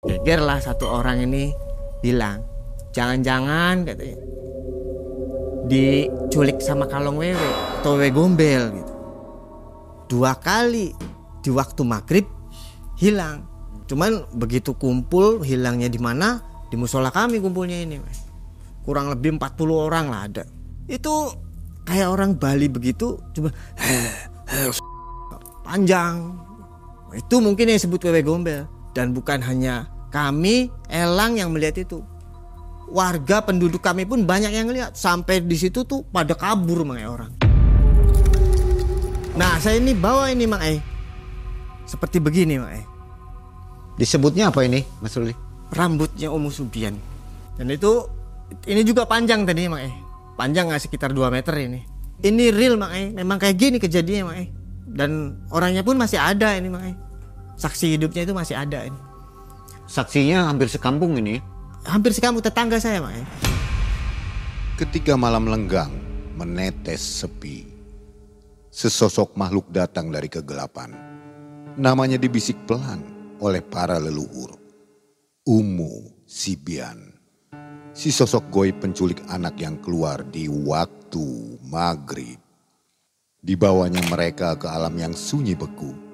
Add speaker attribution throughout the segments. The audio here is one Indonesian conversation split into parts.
Speaker 1: Geger lah satu orang ini bilang, jangan-jangan katanya diculik sama kalong wewe atau wewe gombel gitu. 2 kali di waktu maghrib hilang. Cuman begitu kumpul hilangnya di mana? Di musola kami kumpulnya ini. Kurang lebih 40 orang lah ada. Itu kayak orang Bali begitu, cuma panjang. Itu mungkin yang disebut wewe gombel. Dan bukan hanya kami, Elang yang melihat itu. Warga penduduk kami pun banyak yang lihat. Sampai di situ tuh pada kabur mga orang. Nah, saya ini bawa ini Mang E. Seperti begini Mang E.
Speaker 2: Disebutnya apa ini, Mas Ruli?
Speaker 1: Rambutnya Umu Subian. Dan itu ini juga panjang tadi Mang E. Panjang sekitar 2 meter ini. Ini real Mang E. Memang kayak gini kejadiannya Mang E. Dan orangnya pun masih ada ini Mang E. Saksi hidupnya itu masih ada ini.
Speaker 2: Saksinya hampir sekampung ini.
Speaker 1: Hampir sekampung tetangga saya Mang E.
Speaker 3: Ketika malam lenggang menetes sepi, sesosok makhluk datang dari kegelapan. Namanya dibisik pelan oleh para leluhur. Umu Sibian. Si sosok goib penculik anak yang keluar di waktu maghrib. Dibawanya mereka ke alam yang sunyi beku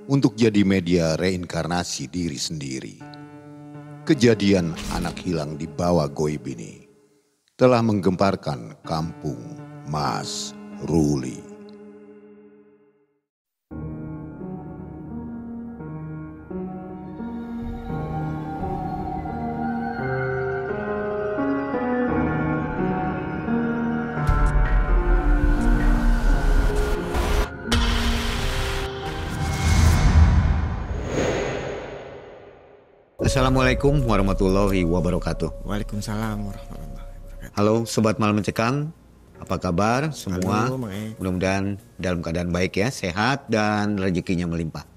Speaker 3: untuk jadi media reinkarnasi diri sendiri. Kejadian anak hilang di bawah goib ini telah menggemparkan kampung Mas Ruli.
Speaker 2: Assalamualaikum warahmatullahi wabarakatuh.
Speaker 1: Waalaikumsalam warahmatullahi wabarakatuh.
Speaker 2: Halo Sobat Malam Mencekam, apa kabar semua?
Speaker 1: Halo, Mang E.
Speaker 2: Mudah-mudahan dalam keadaan baik ya, sehat dan rezekinya melimpah.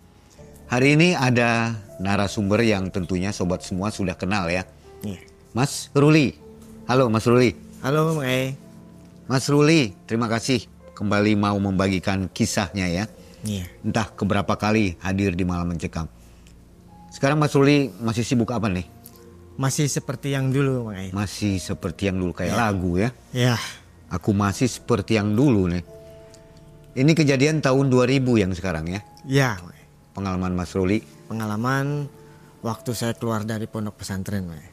Speaker 2: Hari ini ada narasumber yang tentunya Sobat semua sudah kenal ya.
Speaker 1: Iya.
Speaker 2: Mas Ruli. Halo Mas Ruli.
Speaker 1: Halo Mang E.
Speaker 2: Mas Ruli, terima kasih kembali mau membagikan kisahnya ya.
Speaker 1: Iya.
Speaker 2: Entah keberapa kali hadir di Malam Mencekam. Sekarang Mas Ruli masih sibuk apa nih?
Speaker 1: Masih seperti yang dulu Mang E.
Speaker 2: Masih seperti yang dulu kayak lagu ya.
Speaker 1: Ya.
Speaker 2: Aku masih seperti yang dulu nih. Ini kejadian tahun 2000 yang sekarang ya.
Speaker 1: Ya Mang E.
Speaker 2: Pengalaman Mas Ruli.
Speaker 1: Pengalaman waktu saya keluar dari pondok pesantren Mang E.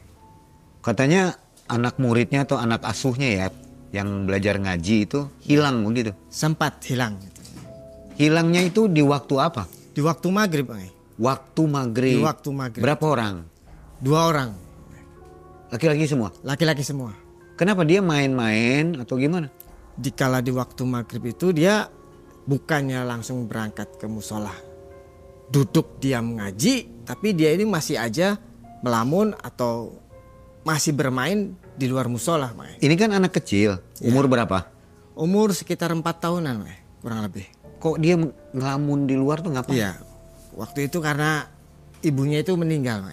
Speaker 2: Katanya anak muridnya atau anak asuhnya ya yang belajar ngaji itu hilang begitu.
Speaker 1: Sempat hilang.
Speaker 2: Hilangnya itu di waktu apa?
Speaker 1: Di waktu maghrib Mang E.
Speaker 2: Waktu maghrib.
Speaker 1: Di waktu maghrib.
Speaker 2: Berapa orang?
Speaker 1: 2 orang.
Speaker 2: Laki-laki semua?
Speaker 1: Laki-laki semua.
Speaker 2: Kenapa dia main-main atau gimana?
Speaker 1: Dikala di waktu maghrib itu dia bukannya langsung berangkat ke musola. Duduk diam ngaji, tapi dia ini masih aja melamun atau masih bermain di luar musola.
Speaker 2: Ini kan anak kecil, umur berapa?
Speaker 1: Umur sekitar 4 tahunan kurang lebih.
Speaker 2: Kok dia ngelamun di luar tuh ngapain?
Speaker 1: Iya, waktu itu karena ibunya itu meninggal.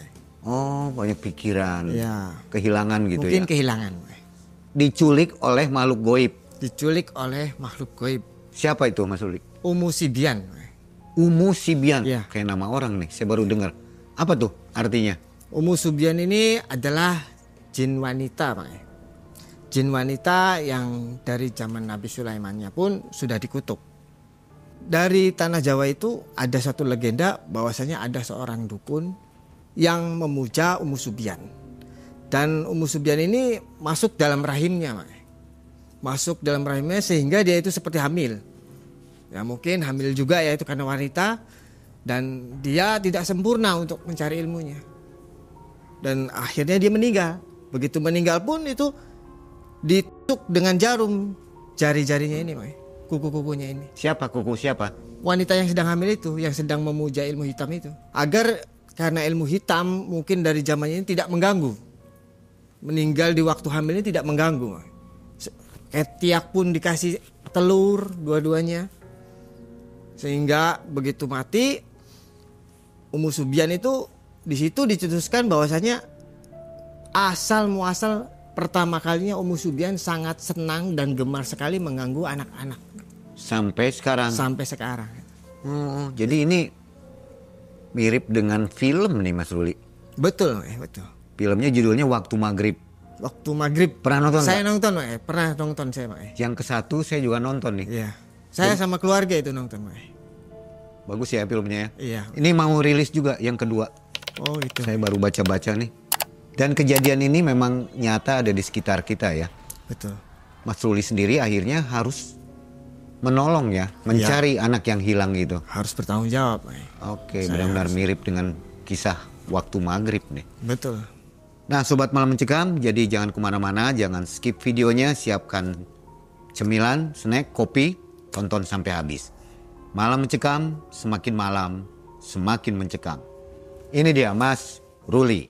Speaker 2: Oh, banyak pikiran,
Speaker 1: Ya.
Speaker 2: kehilangan gitu
Speaker 1: Mungkin
Speaker 2: ya.
Speaker 1: kehilangan.
Speaker 2: Diculik oleh makhluk goib.
Speaker 1: Diculik oleh makhluk goib.
Speaker 2: Siapa itu Mas Ruli?
Speaker 1: Umu Sibian.
Speaker 2: Umu Sibian,
Speaker 1: Iya.
Speaker 2: kayak nama orang nih, saya baru dengar. Apa tuh artinya?
Speaker 1: Umu Subian ini adalah jin wanita Pak. Jin wanita yang dari zaman Nabi Sulaimannya pun sudah dikutuk. Dari tanah Jawa itu ada satu legenda bahwasanya ada seorang dukun yang memuja Umu Subian. Dan Umu Subian ini masuk dalam rahimnya Pak. Masuk dalam rahimnya sehingga dia itu seperti hamil. Ya mungkin hamil juga ya itu karena wanita. Dan dia tidak sempurna untuk mencari ilmunya. Dan akhirnya dia meninggal. Begitu meninggal pun itu ditusuk dengan jarum jari-jarinya ini, kuku-kukunya ini.
Speaker 2: Siapa kuku siapa?
Speaker 1: Wanita yang sedang hamil itu, yang sedang memuja ilmu hitam itu. Agar karena ilmu hitam mungkin dari zamannya ini tidak mengganggu. Meninggal di waktu hamil ini tidak mengganggu. Ketiak pun dikasih telur dua-duanya. Sehingga begitu mati, Umu Subian itu di situ dicetuskan bahwasanya asal muasal pertama kalinya Umu Subian sangat senang dan gemar sekali mengganggu anak-anak.
Speaker 2: Sampai sekarang.
Speaker 1: Sampai sekarang.
Speaker 2: Oh, jadi ini mirip dengan film nih Mas Ruli.
Speaker 1: Betul, betul.
Speaker 2: Filmnya judulnya Waktu Maghrib.
Speaker 1: Waktu maghrib.
Speaker 2: Pernah nonton
Speaker 1: Saya
Speaker 2: nggak?
Speaker 1: nonton, pernah nonton saya, Pak.
Speaker 2: Yang ke-1 saya juga nonton nih.
Speaker 1: Iya. Saya sama keluarga itu nonton, Pak.
Speaker 2: Bagus ya filmnya ya.
Speaker 1: Iya.
Speaker 2: Ini mau rilis juga yang kedua.
Speaker 1: Oh, itu.
Speaker 2: Saya baru baca-baca nih. Dan kejadian ini memang nyata ada di sekitar kita ya.
Speaker 1: Betul.
Speaker 2: Mas Ruli sendiri akhirnya harus menolong ya, mencari anak yang hilang gitu.
Speaker 1: Harus bertanggung jawab, Pak.
Speaker 2: Oke, benar-benar mirip dengan kisah Waktu Maghrib nih.
Speaker 1: Betul.
Speaker 2: Nah, Sobat Malam Mencekam, jadi jangan kemana-mana, jangan skip videonya, siapkan cemilan, snack, kopi, tonton sampai habis. Malam Mencekam, semakin malam, semakin mencekam. Ini dia Mas Ruli.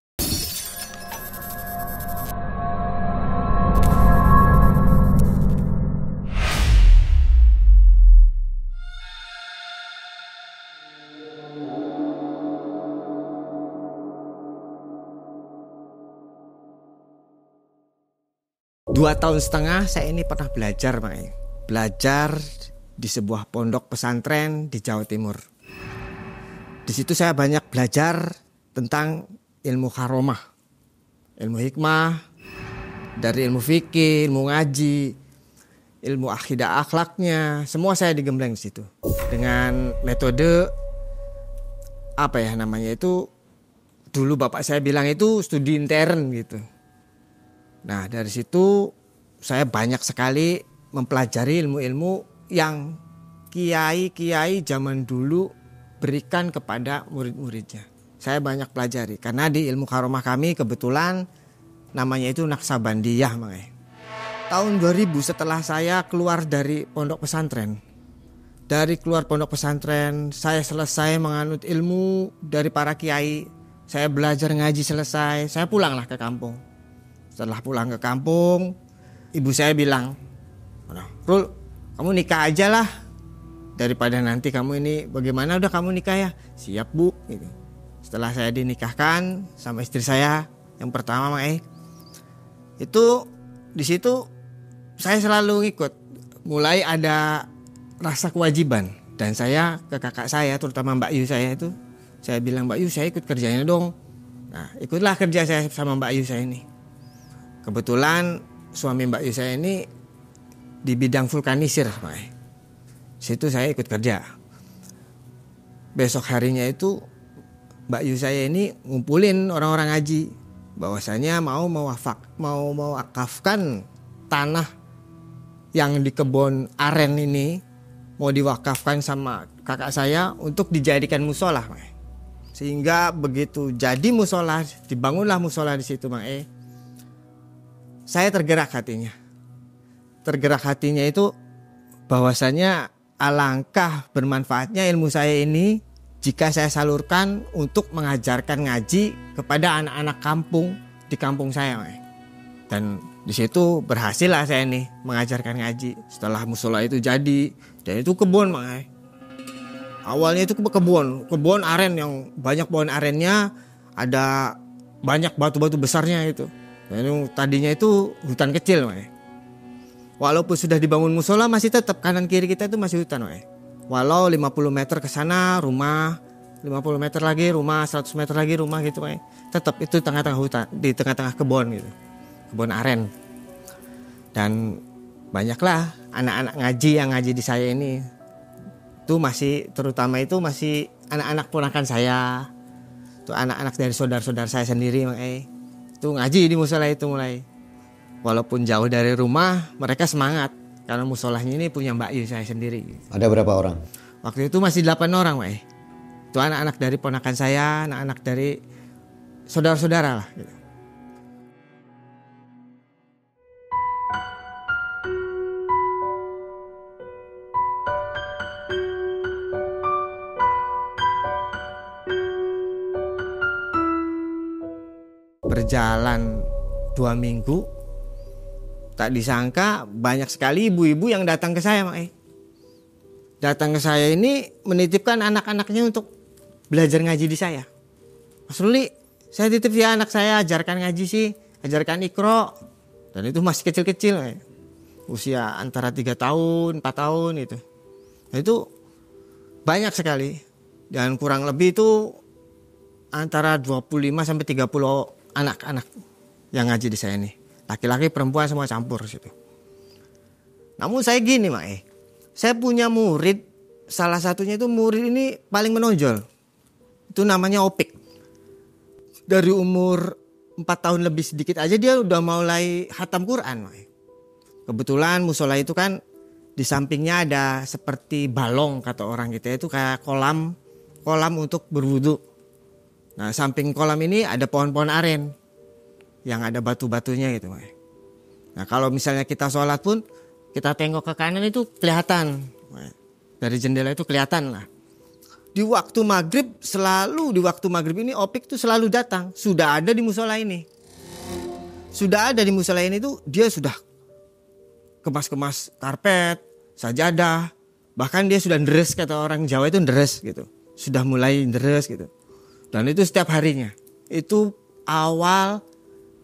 Speaker 1: Dua tahun setengah saya ini pernah belajar, Pak. Belajar di sebuah pondok pesantren di Jawa Timur. Di situ saya banyak belajar tentang ilmu karomah, ilmu hikmah, dari ilmu fikih, ilmu ngaji, ilmu akidah akhlaknya, semua saya digembleng di situ. Dengan metode apa ya namanya itu, dulu bapak saya bilang itu studi intern gitu. Nah, dari situ saya banyak sekali mempelajari ilmu-ilmu yang kiai-kiai zaman dulu berikan kepada murid-muridnya. Saya banyak pelajari karena di ilmu karomah kami kebetulan namanya itu Naksabandiyah, makanya. Tahun 2000 setelah saya keluar dari pondok pesantren. Dari keluar pondok pesantren, saya selesai menganut ilmu dari para kiai. Saya belajar ngaji selesai, saya pulanglah ke kampung. Setelah pulang ke kampung, ibu saya bilang, Rul, kamu nikah aja lah. Daripada nanti kamu ini bagaimana, udah kamu nikah ya. Siap bu. Gitu. Setelah saya dinikahkan sama istri saya yang pertama, itu di situ saya selalu ikut. Mulai ada rasa kewajiban. Dan saya ke kakak saya, terutama Mbak Yu saya itu, saya bilang, Mbak Yu saya ikut kerjanya dong. Nah ikutlah kerja saya sama Mbak Yu saya ini. Kebetulan suami Mbak Yu saya ini di bidang vulkanisir, Pak. Situ saya ikut kerja. Besok harinya itu Mbak Yu saya ini ngumpulin orang-orang ngaji bahwasanya mau mewakafkan tanah yang di kebun aren ini, mau diwakafkan sama kakak saya untuk dijadikan musola, Pak. Sehingga begitu jadi musola, dibangunlah musola di situ, Pak. Saya tergerak hatinya. Tergerak hatinya itu bahwasanya alangkah bermanfaatnya ilmu saya ini jika saya salurkan untuk mengajarkan ngaji kepada anak-anak kampung di kampung saya. Dan di situ berhasil lah saya nih mengajarkan ngaji. Setelah musola itu jadi, dan itu kebun, awalnya itu kebun aren yang banyak pohon arennya, ada banyak batu-batu besarnya itu. Dan tadinya itu hutan kecil, walaupun sudah dibangun musola masih tetap kanan kiri kita itu masih hutan, walau 50 meter ke sana rumah, 50 meter lagi rumah, 100 meter lagi rumah gitu, tetap itu tengah-tengah hutan, di tengah-tengah kebun gitu, kebun aren. Dan banyaklah anak-anak ngaji yang ngaji di saya ini, itu masih terutama itu masih anak-anak ponakan saya, itu anak-anak dari saudara-saudara saya sendiri, itu ngaji di musola itu mulai. Walaupun jauh dari rumah, mereka semangat karena musolahnya ini punya Mbak Yu saya sendiri.
Speaker 2: Ada berapa orang?
Speaker 1: Waktu itu masih 8 orang, Itu anak-anak dari ponakan saya, anak-anak dari saudara-saudara lah. Gitu. Berjalan 2 minggu, tak disangka banyak sekali ibu-ibu yang datang ke saya, Datang ke saya ini menitipkan anak-anaknya untuk belajar ngaji di saya. Mas Ruli, saya titip ya anak saya, ajarkan ngaji sih, ajarkan Iqra. Dan itu masih kecil-kecil, usia antara 3 tahun, 4 tahun itu. Nah, itu banyak sekali. Dan kurang lebih itu antara 25 sampai 30 anak-anak yang ngaji di saya ini. Laki-laki, perempuan semua campur situ. Namun saya gini, Mak. Saya punya murid, salah satunya itu murid ini paling menonjol. Itu namanya Opik. Dari umur 4 tahun lebih sedikit aja dia udah mulai khatam Quran, Mak. Kebetulan musola itu kan di sampingnya ada seperti balong kata orang kita itu kayak kolam untuk berwudu. Nah, samping kolam ini ada pohon-pohon aren yang ada batu-batunya gitu. Nah, kalau misalnya kita sholat pun kita tengok ke kanan itu kelihatan. Dari jendela itu kelihatan lah. Di waktu maghrib ini Opik tuh selalu datang. Sudah ada di musola ini. Tuh dia sudah kemas-kemas karpet, sajadah. Bahkan dia sudah deres, kata orang Jawa itu deres gitu. Sudah mulai deres gitu. Dan itu setiap harinya. Itu awal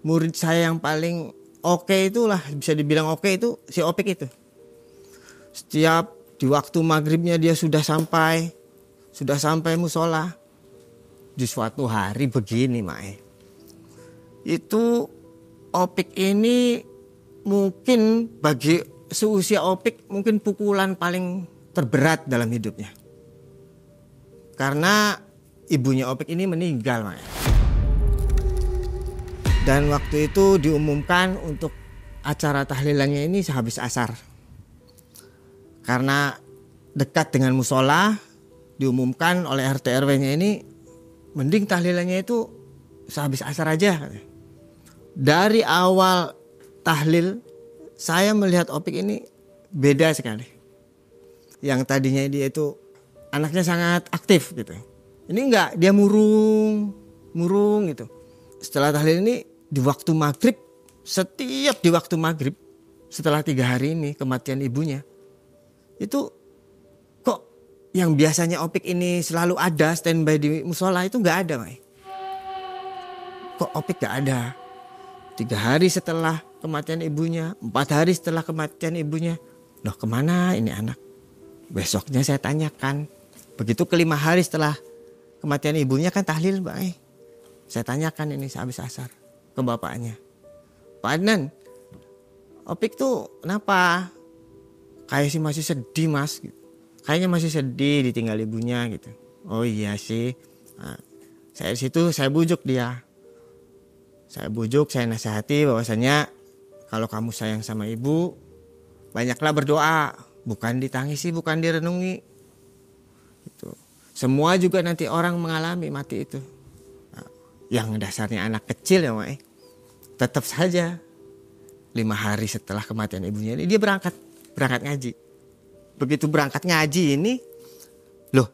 Speaker 1: murid saya yang paling oke itulah, bisa dibilang oke itu si Opik itu. Setiap di waktu maghribnya dia sudah sampai musola. Di suatu hari begini, Mae. Itu Opik ini mungkin bagi seusia Opik mungkin pukulan paling terberat dalam hidupnya. Karena ibunya Opik ini meninggal, Mak. Dan waktu itu diumumkan untuk acara tahlilannya ini sehabis asar. Karena dekat dengan musola, diumumkan oleh RT RW-nya ini mending tahlilannya itu sehabis asar aja. Dari awal tahlil saya melihat Opik ini beda sekali. Yang tadinya dia itu anaknya sangat aktif gitu. Ini enggak, dia murung gitu. Setelah tahlil ini di waktu maghrib, setiap di waktu maghrib setelah 3 hari ini kematian ibunya, itu kok yang biasanya Opik ini selalu ada standby di musola itu enggak ada, Mai. Kok Opik enggak ada? 3 hari setelah kematian ibunya, 4 hari setelah kematian ibunya, loh kemana ini anak? Besoknya saya tanyakan. Begitu ke 5 hari setelah kematian ibunya kan tahlil, Mbak. Saya tanyakan ini sehabis asar ke bapaknya. Pak Adnan, Opik tuh kenapa? Kayak sih masih sedih, Mas. Kayaknya masih sedih ditinggal ibunya gitu. Oh iya sih. Nah, saya di situ saya bujuk dia. Saya nasihati bahwasanya kalau kamu sayang sama ibu, banyaklah berdoa, bukan ditangisi, bukan direnungi. Gitu. Semua juga nanti orang mengalami mati itu. Nah, yang dasarnya anak kecil ya, Mak. Tetap saja 5 hari setelah kematian ibunya ini dia berangkat ngaji. Begitu berangkat ngaji ini, loh,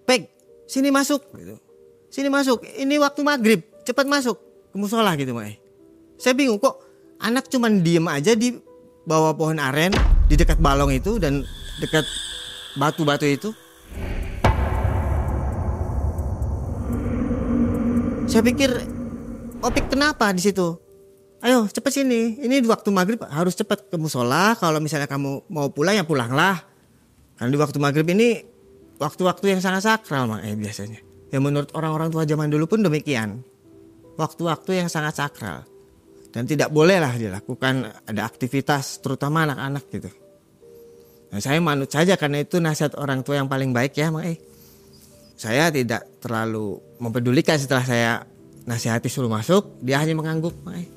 Speaker 1: Peg, sini masuk gitu. Sini masuk. Ini waktu maghrib, cepat masuk ke musola gitu, Mak. Saya bingung kok anak cuman diem aja di bawah pohon aren, di dekat balong itu dan dekat batu-batu itu. Saya pikir Opik kenapa di situ? Ayo cepet sini. Ini di waktu maghrib harus cepet ke musola. Kalau misalnya kamu mau pulang ya pulanglah. Karena di waktu maghrib ini waktu-waktu yang sangat sakral, Mak, biasanya. Ya menurut orang-orang tua zaman dulu pun demikian. Waktu-waktu yang sangat sakral. Dan tidak bolehlah dilakukan ada aktivitas terutama anak-anak gitu. Nah, saya manut saja karena itu nasihat orang tua yang paling baik ya, Mak. Saya tidak terlalu mempedulikan setelah saya nasihati suruh masuk, dia hanya mengangguk, Mak.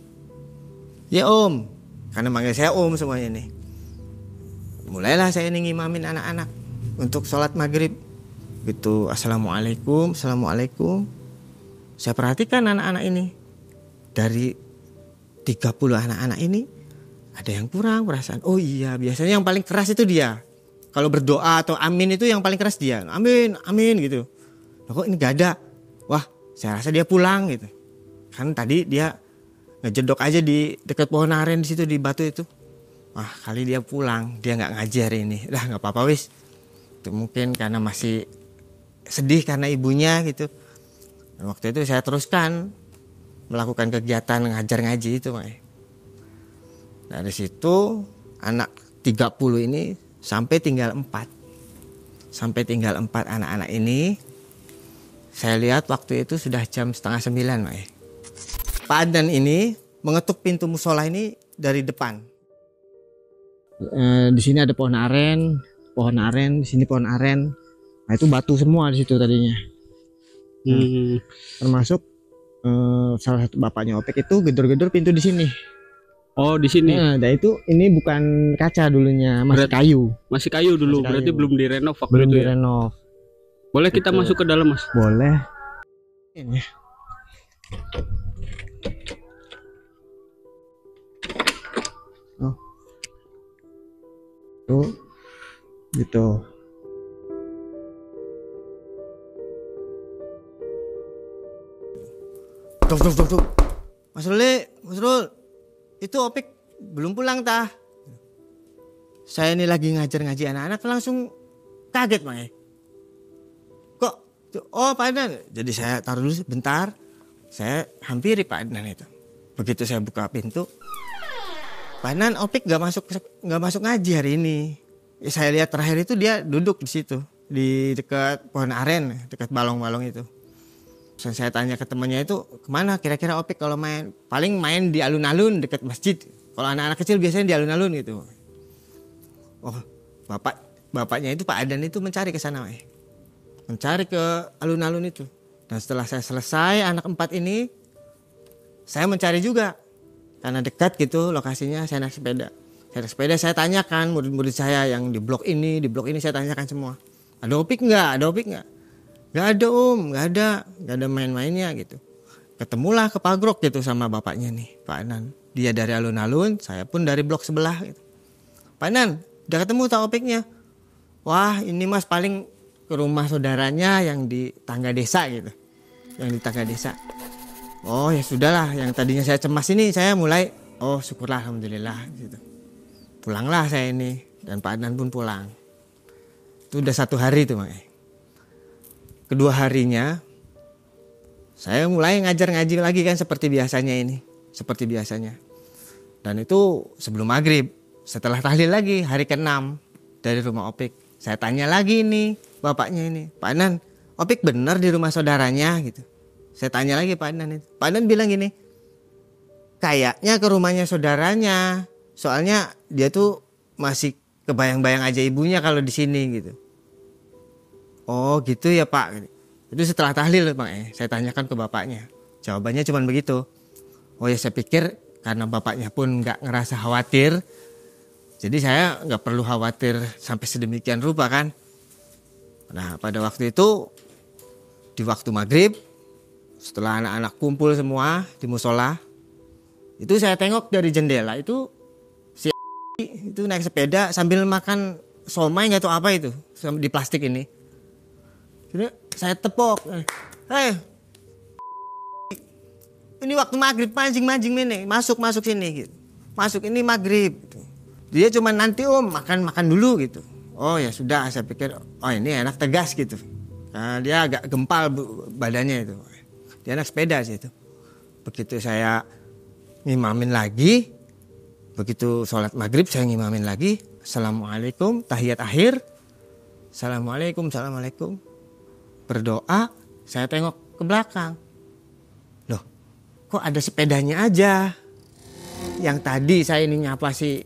Speaker 1: Ya Om, karena manggil saya Om semuanya nih. Mulailah saya ini ngimamin anak-anak untuk sholat maghrib. Gitu, Assalamualaikum. Saya perhatikan anak-anak ini. Dari 30 anak-anak ini ada yang kurang perasaan. Oh iya, biasanya yang paling keras itu dia. Kalau berdoa atau amin itu yang paling keras dia. Amin gitu. Loh, kok ini gak ada? Wah, saya rasa dia pulang gitu. Kan tadi dia ngejedok aja di dekat pohon aren di situ di batu itu. Wah, kali dia pulang, dia nggak ngajar ini. Dah nggak apa-apa wis. Itu mungkin karena masih sedih karena ibunya gitu. Dan waktu itu saya teruskan melakukan kegiatan ngajar ngaji itu, Mak. Dari situ anak 30 ini sampai tinggal 4 anak-anak ini Saya lihat waktu itu sudah jam 8:30 Pak. Pak Adnan ini mengetuk pintu musola ini dari depan. Di sini ada pohon aren, di sini pohon aren. Nah itu batu semua di situ tadinya. Termasuk salah satu bapaknya Opek itu gedor-gedor pintu di sini.
Speaker 4: Oh di sini.
Speaker 1: Nah itu ini bukan kaca dulunya, masih kayu.
Speaker 4: Masih kayu dulu,
Speaker 1: Masih kayu.
Speaker 4: berarti belum direnov waktu
Speaker 1: Belum
Speaker 4: itu ya?
Speaker 1: direnov.
Speaker 4: Boleh kita
Speaker 1: Gitu.
Speaker 4: masuk ke dalam Mas?
Speaker 1: Boleh. Ini. Oh. Tuh. Gitu. Tuh. Mas Rul, itu Opik belum pulang tah? Saya ini lagi ngajar ngaji anak-anak langsung kaget Mae. Kok? Oh Pak Adnan. Jadi saya taruh dulu sebentar. Saya hampiri Pak Adnan itu. Begitu saya buka pintu, Pak Adnan Opik nggak masuk ngaji hari ini. Saya lihat terakhir itu dia duduk di situ di dekat pohon aren, dekat balong-balong itu. Saya tanya ke temannya itu kemana kira-kira Opik kalau main, paling main di alun-alun dekat masjid. Kalau anak-anak kecil biasanya di alun-alun gitu. Oh bapaknya itu Pak Adnan itu mencari ke sana, mencari ke alun-alun itu. Dan setelah saya selesai anak 4 ini, saya mencari juga karena dekat gitu lokasinya. Saya naik sepeda, saya tanyakan murid-murid saya yang di blok ini saya tanyakan semua. Ada Opik nggak? Nggak ada nggak ada main-mainnya gitu. Ketemulah kepagrok gitu sama bapaknya nih, Pak Adnan. Dia dari alun-alun, saya pun dari blok sebelah gitu. Pak Adnan, udah ketemu tak Opiknya? Wah ini Mas paling ke rumah saudaranya yang di tangga desa gitu. Yang di tangga desa. Oh ya sudahlah, yang tadinya saya cemas ini saya mulai, oh syukurlah alhamdulillah gitu. Pulanglah saya ini dan Pak Adnan pun pulang. Itu udah 1 hari tuh makanya. Kedua harinya saya mulai ngaji lagi kan seperti biasanya ini. Seperti biasanya. Dan itu sebelum maghrib. Setelah tahlil lagi hari ke-6 dari rumah Opik. Saya tanya lagi nih bapaknya ini. Pak Adnan, Opik benar di rumah saudaranya gitu. Saya tanya lagi Pak Adnan itu. Pak Adnan bilang gini. Kayaknya ke rumahnya saudaranya. Soalnya dia tuh masih kebayang-bayang aja ibunya kalau di sini gitu. Oh gitu ya Pak. Itu setelah tahlil Pak. Saya tanyakan ke bapaknya. Jawabannya cuma begitu. Oh ya saya pikir karena bapaknya pun nggak ngerasa khawatir. Jadi saya nggak perlu khawatir sampai sedemikian rupa kan. Nah pada waktu itu di waktu maghrib setelah anak-anak kumpul semua di musola. Itu saya tengok dari jendela itu si itu naik sepeda sambil makan somai nggak tahu apa itu di plastik ini. Jadi saya tepok, ini waktu maghrib mancing ini, masuk sini gitu. Masuk ini maghrib. Gitu. Dia cuma nanti makan dulu gitu. Oh ya sudah, saya pikir oh ini anak tegas gitu. Nah, dia agak gempal badannya itu. Dia anak sepeda sih itu. Begitu saya ngimamin lagi, begitu sholat maghrib saya ngimamin lagi. Assalamualaikum, tahiyat akhir. Assalamualaikum. Berdoa, saya tengok ke belakang. Loh, kok ada sepedanya aja? Yang tadi saya ini nyapa si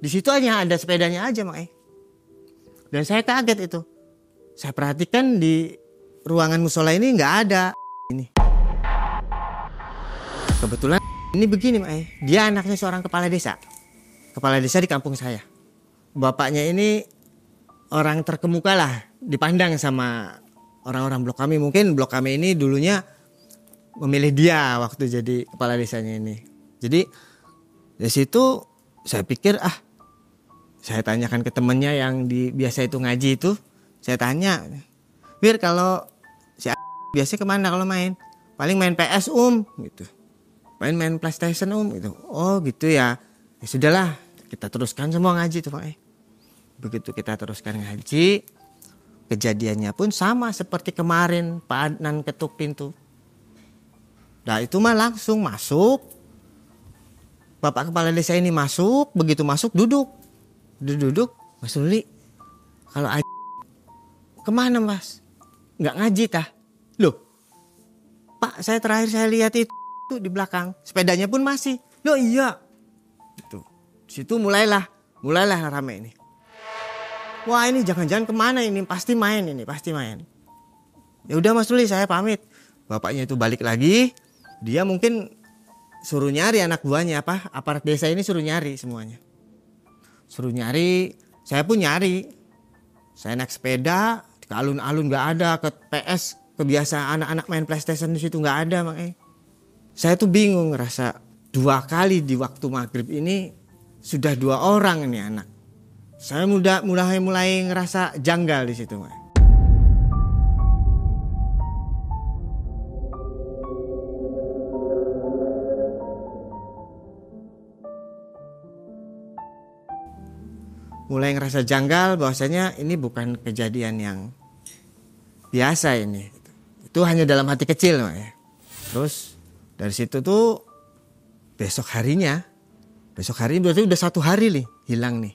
Speaker 1: di situ hanya ada sepedanya aja makanya. Dan saya kaget itu. Saya perhatikan di ruangan musola ini nggak ada ini. Kebetulan ini begini makanya. Dia anaknya seorang kepala desa. Kepala desa di kampung saya. Bapaknya ini orang terkemuka lah. Dipandang sama orang-orang blok kami. Mungkin blok kami ini dulunya memilih dia waktu jadi kepala desanya ini. Jadi dari situ saya pikir saya tanyakan ke temennya yang biasa itu ngaji itu. Saya tanya, Bir kalau si biasa kemana kalau main? Paling main PS gitu. Main PlayStation gitu. Oh gitu ya. Ya sudahlah kita teruskan semua ngaji tuh Pak. Begitu kita teruskan ngaji. Kejadiannya pun sama seperti kemarin Pak Adnan ketuk pintu. Nah itu mah langsung masuk. Bapak kepala desa ini masuk. Begitu masuk duduk. Mas Ruli. Kalau kemana Mas? nggak ngaji tah. Loh, Pak, saya terakhir saya lihat itu di belakang. Sepedanya pun masih. Loh iya. Gitu. Situ mulailah rame ini. Wah ini jangan-jangan kemana ini? Pasti main ini, pasti main. Ya udah Mas Ruli, saya pamit. Bapaknya itu balik lagi. Dia mungkin suruh nyari anak buahnya aparat desa ini suruh nyari semuanya. Suruh nyari, saya pun nyari. Saya naik sepeda, ke alun-alun nggak ada, ke PS kebiasaan anak-anak main PlayStation di situ nggak ada makanya. Saya tuh bingung ngerasa 2 kali di waktu maghrib ini sudah 2 orang ini anak. Saya mulai ngerasa janggal di situ. Mulai ngerasa janggal bahwasanya ini bukan kejadian yang biasa ini. Itu hanya dalam hati kecil. Terus dari situ tuh besok hari berarti udah 1 hari nih hilang nih.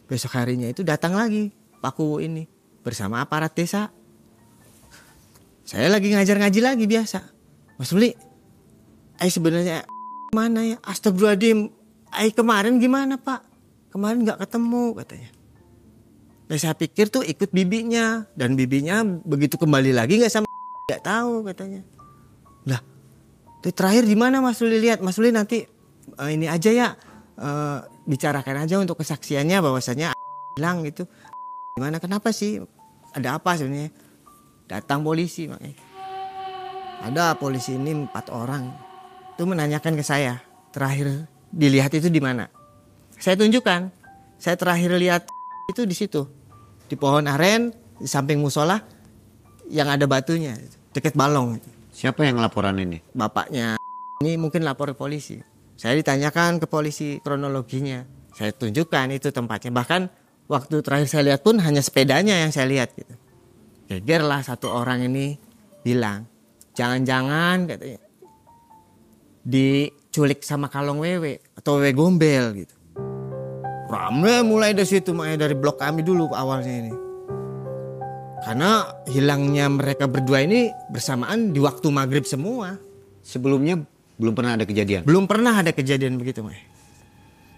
Speaker 1: Besok harinya itu datang lagi Pak Kuwu ini bersama aparat desa. Saya lagi ngajar ngaji lagi biasa. Mas Ruli, sebenarnya mana ya? Astagfirullahaladzim, kemarin gimana Pak? Kemarin nggak ketemu katanya. Nah saya pikir tuh ikut bibinya, dan bibinya begitu kembali lagi nggak sama, nggak tahu katanya. Lah, terakhir di mana Mas Ruli lihat? Mas Ruli nanti ini aja ya, bicarakan aja untuk kesaksiannya bahwasanya hilang gitu. Gimana? Kenapa sih? Ada apa sebenarnya? Datang polisi makanya. Ada polisi ini 4 orang. Itu menanyakan ke saya, terakhir dilihat itu di mana? Saya tunjukkan. Saya terakhir lihat itu di situ. Di pohon aren, di samping musola yang ada batunya, dekat balong.
Speaker 2: Siapa yang laporan ini?
Speaker 1: Bapaknya ini mungkin lapor ke polisi. Saya ditanyakan ke polisi kronologinya. Saya tunjukkan itu tempatnya. Bahkan waktu terakhir saya lihat pun hanya sepedanya yang saya lihat gitu. Gegerlah 1 orang ini bilang, jangan-jangan katanya diculik sama kalong wewe atau wewe gombel gitu. Rame mulai dari situ, makanya dari blok kami dulu awalnya ini. Karena hilangnya mereka berdua ini bersamaan di waktu maghrib semua.
Speaker 2: Sebelumnya belum pernah ada kejadian?
Speaker 1: Belum pernah ada kejadian begitu,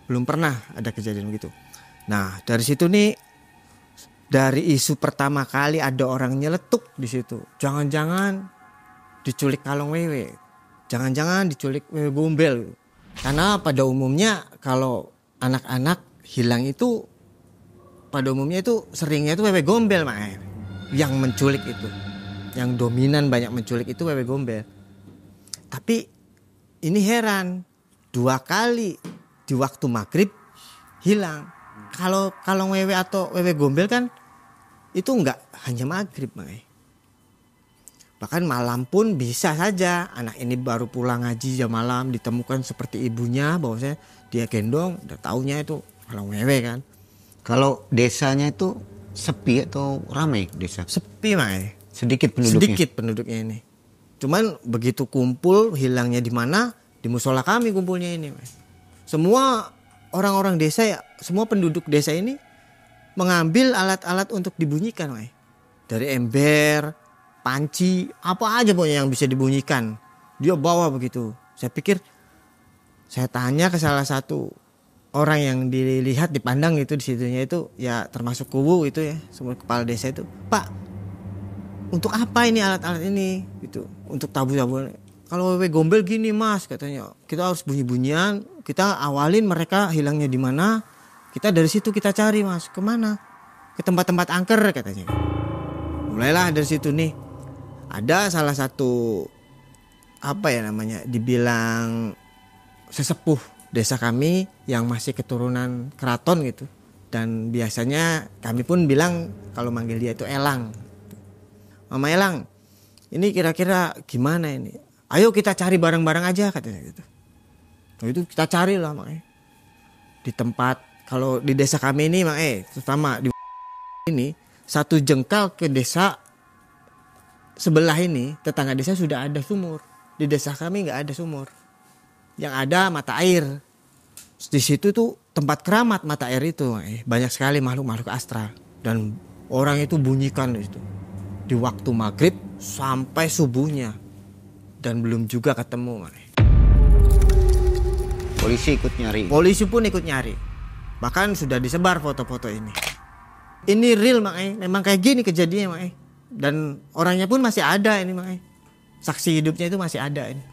Speaker 1: Belum pernah ada kejadian begitu. Nah dari situ nih, dari isu pertama kali ada orang nyeletuk di situ. Jangan-jangan diculik kalong wewe. Jangan-jangan diculik wewe gombel. Karena pada umumnya kalau anak-anak hilang itu pada umumnya itu seringnya itu wewe gombel yang menculik itu, yang dominan banyak menculik itu wewe gombel. Tapi ini heran, 2 kali di waktu maghrib hilang. Kalau wewe atau wewe gombel kan itu enggak hanya maghrib bahkan malam pun bisa saja. Anak ini baru pulang ngaji jam malam ditemukan seperti ibunya, bahwasanya dia gendong, udah taunya itu kalau wewe kan.
Speaker 2: Kalau desanya itu sepi atau ramai desa?
Speaker 1: Sepi
Speaker 2: Sedikit penduduknya?
Speaker 1: Sedikit penduduknya ini. Cuman begitu kumpul, hilangnya di mana? Di musola kami kumpulnya ini. Semua orang-orang desa ya, semua penduduk desa ini mengambil alat-alat untuk dibunyikan. Dari ember, panci, apa aja pokoknya yang bisa dibunyikan. Dia bawa begitu. Saya tanya ke salah satu orang yang dilihat dipandang itu di situnya itu ya termasuk Kuwu itu ya, semua kepala desa itu, Pak, untuk apa ini alat-alat ini gitu, untuk tabu-tabuan. Kalau wewe gombel gini Mas katanya, kita harus bunyi-bunyian, kita awalin mereka hilangnya di mana, kita dari situ kita cari Mas, kemana, ke tempat-tempat angker katanya. Mulailah dari situ nih, ada salah satu dibilang sesepuh desa kami yang masih keturunan keraton gitu, dan biasanya kami pun bilang kalau manggil dia itu Elang. Mama Elang, ini kira-kira gimana ini? Ayo kita cari bareng-bareng aja katanya gitu. Nah, itu kita cari lah di tempat, kalau di desa kami ini terutama di ini 1 jengkal ke desa sebelah ini, tetangga desa sudah ada sumur. Di desa kami nggak ada sumur. Yang ada mata air. Di situ tuh tempat keramat mata air itu. Banyak sekali makhluk-makhluk astral. Dan orang itu bunyikan di situ. di waktu maghrib sampai subuhnya dan belum juga ketemu.
Speaker 2: Polisi ikut nyari.
Speaker 1: Polisi pun ikut nyari. Bahkan sudah disebar foto-foto ini. Ini real makanya, memang kayak gini kejadiannya makanya. Dan orangnya pun masih ada ini makanya. Saksi hidupnya itu masih ada ini.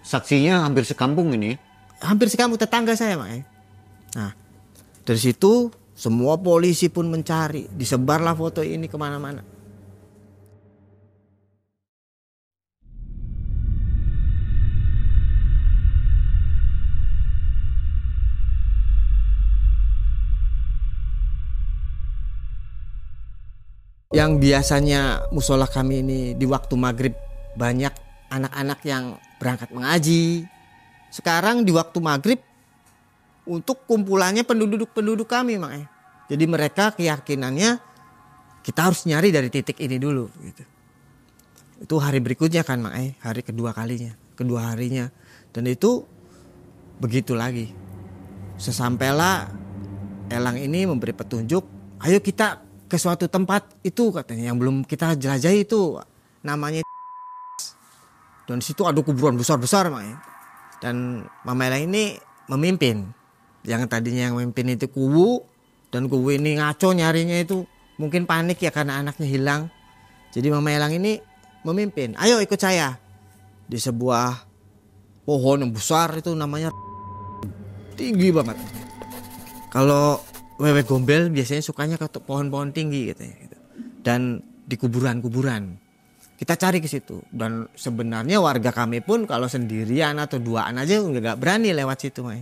Speaker 2: Saksinya hampir sekampung ini.
Speaker 1: Hampir sekampung, tetangga saya makanya. Nah, dari situ semua polisi pun mencari, disebarlah foto ini kemana-mana. Yang biasanya musola kami ini di waktu maghrib banyak anak-anak yang berangkat mengaji. Sekarang di waktu maghrib untuk kumpulannya penduduk kami makanya. Jadi mereka keyakinannya kita harus nyari dari titik ini dulu gitu. Itu hari berikutnya kan makanya, hari kedua harinya. Dan itu begitu lagi. Sesampailah Elang ini memberi petunjuk, ayo kita ke suatu tempat itu katanya yang belum kita jelajahi itu namanya. Dan di situ ada kuburan besar-besar makanya. Dan Mama Elang ini memimpin. Yang tadinya yang memimpin itu Kuwu, dan Kuwu ini ngaco nyarinya itu mungkin panik ya karena anaknya hilang. Jadi Mama Elang ini memimpin. Ayo ikut saya. Di sebuah pohon yang besar itu namanya tinggi banget. Kalau wewe gombel biasanya sukanya ke pohon-pohon tinggi gitu. Dan di kuburan-kuburan. Kita cari ke situ. Dan sebenarnya warga kami pun kalau sendirian atau duaan aja nggak berani lewat situ, Mai.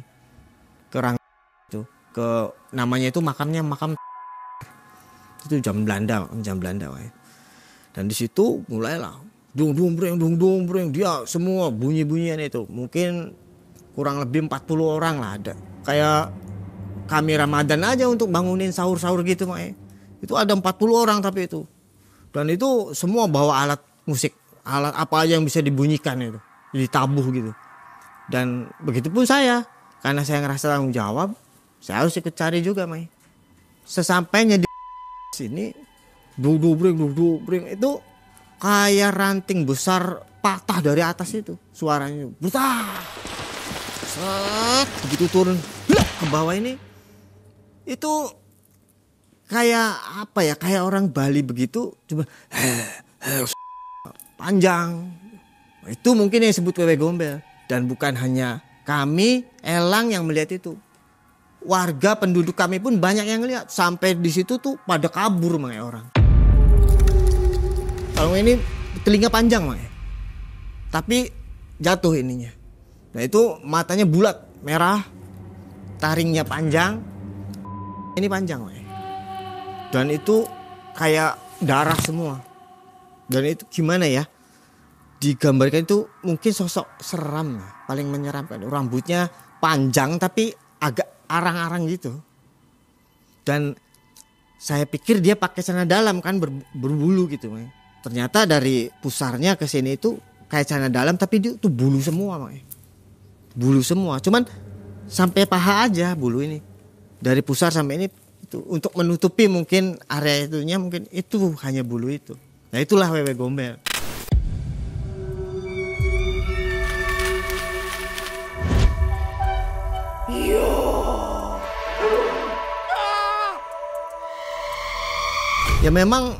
Speaker 1: Ke orang itu, ke namanya itu makam itu jam Belanda, Mai. Dan di situ mulailah dung breng dia semua bunyi-bunyian itu. Mungkin kurang lebih 40 orang lah ada. Kayak kami Ramadan aja untuk bangunin sahur-sahur gitu, Mai. Itu ada 40 orang tapi itu. Dan itu semua bawa alat musik, alat apa aja yang bisa dibunyikan itu, ditabuh gitu. Dan begitupun saya, karena saya ngerasa tanggung jawab, saya harus ikut cari juga, Mai. Sesampainya di sini, duduk itu kayak ranting besar patah dari atas itu, suaranya brutal. Set, begitu turun ke bawah ini, itu kayak apa ya, kayak orang Bali begitu, cuma panjang. Itu mungkin yang disebut wewe gombel. Dan bukan hanya kami Elang yang melihat itu, warga penduduk kami pun banyak yang lihat. Sampai di situ tuh pada kabur makanya orang. Kalau ini telinga panjang makanya, tapi jatuh ininya. Nah itu matanya bulat merah, taringnya panjang, ini panjang makanya. Dan itu kayak darah semua. Dan itu gimana ya, digambarkan itu mungkin sosok seram, paling menyeramkan. Rambutnya panjang tapi agak arang-arang gitu. Dan saya pikir dia pakai celana dalam kan, berbulu gitu. Ternyata dari pusarnya ke sini itu kayak celana dalam tapi itu bulu semua. Bulu semua, cuman sampai paha aja bulu ini. Dari pusar sampai ini itu untuk menutupi mungkin area itunya, mungkin itu hanya bulu itu. Nah itulah wewe gombel. Ya memang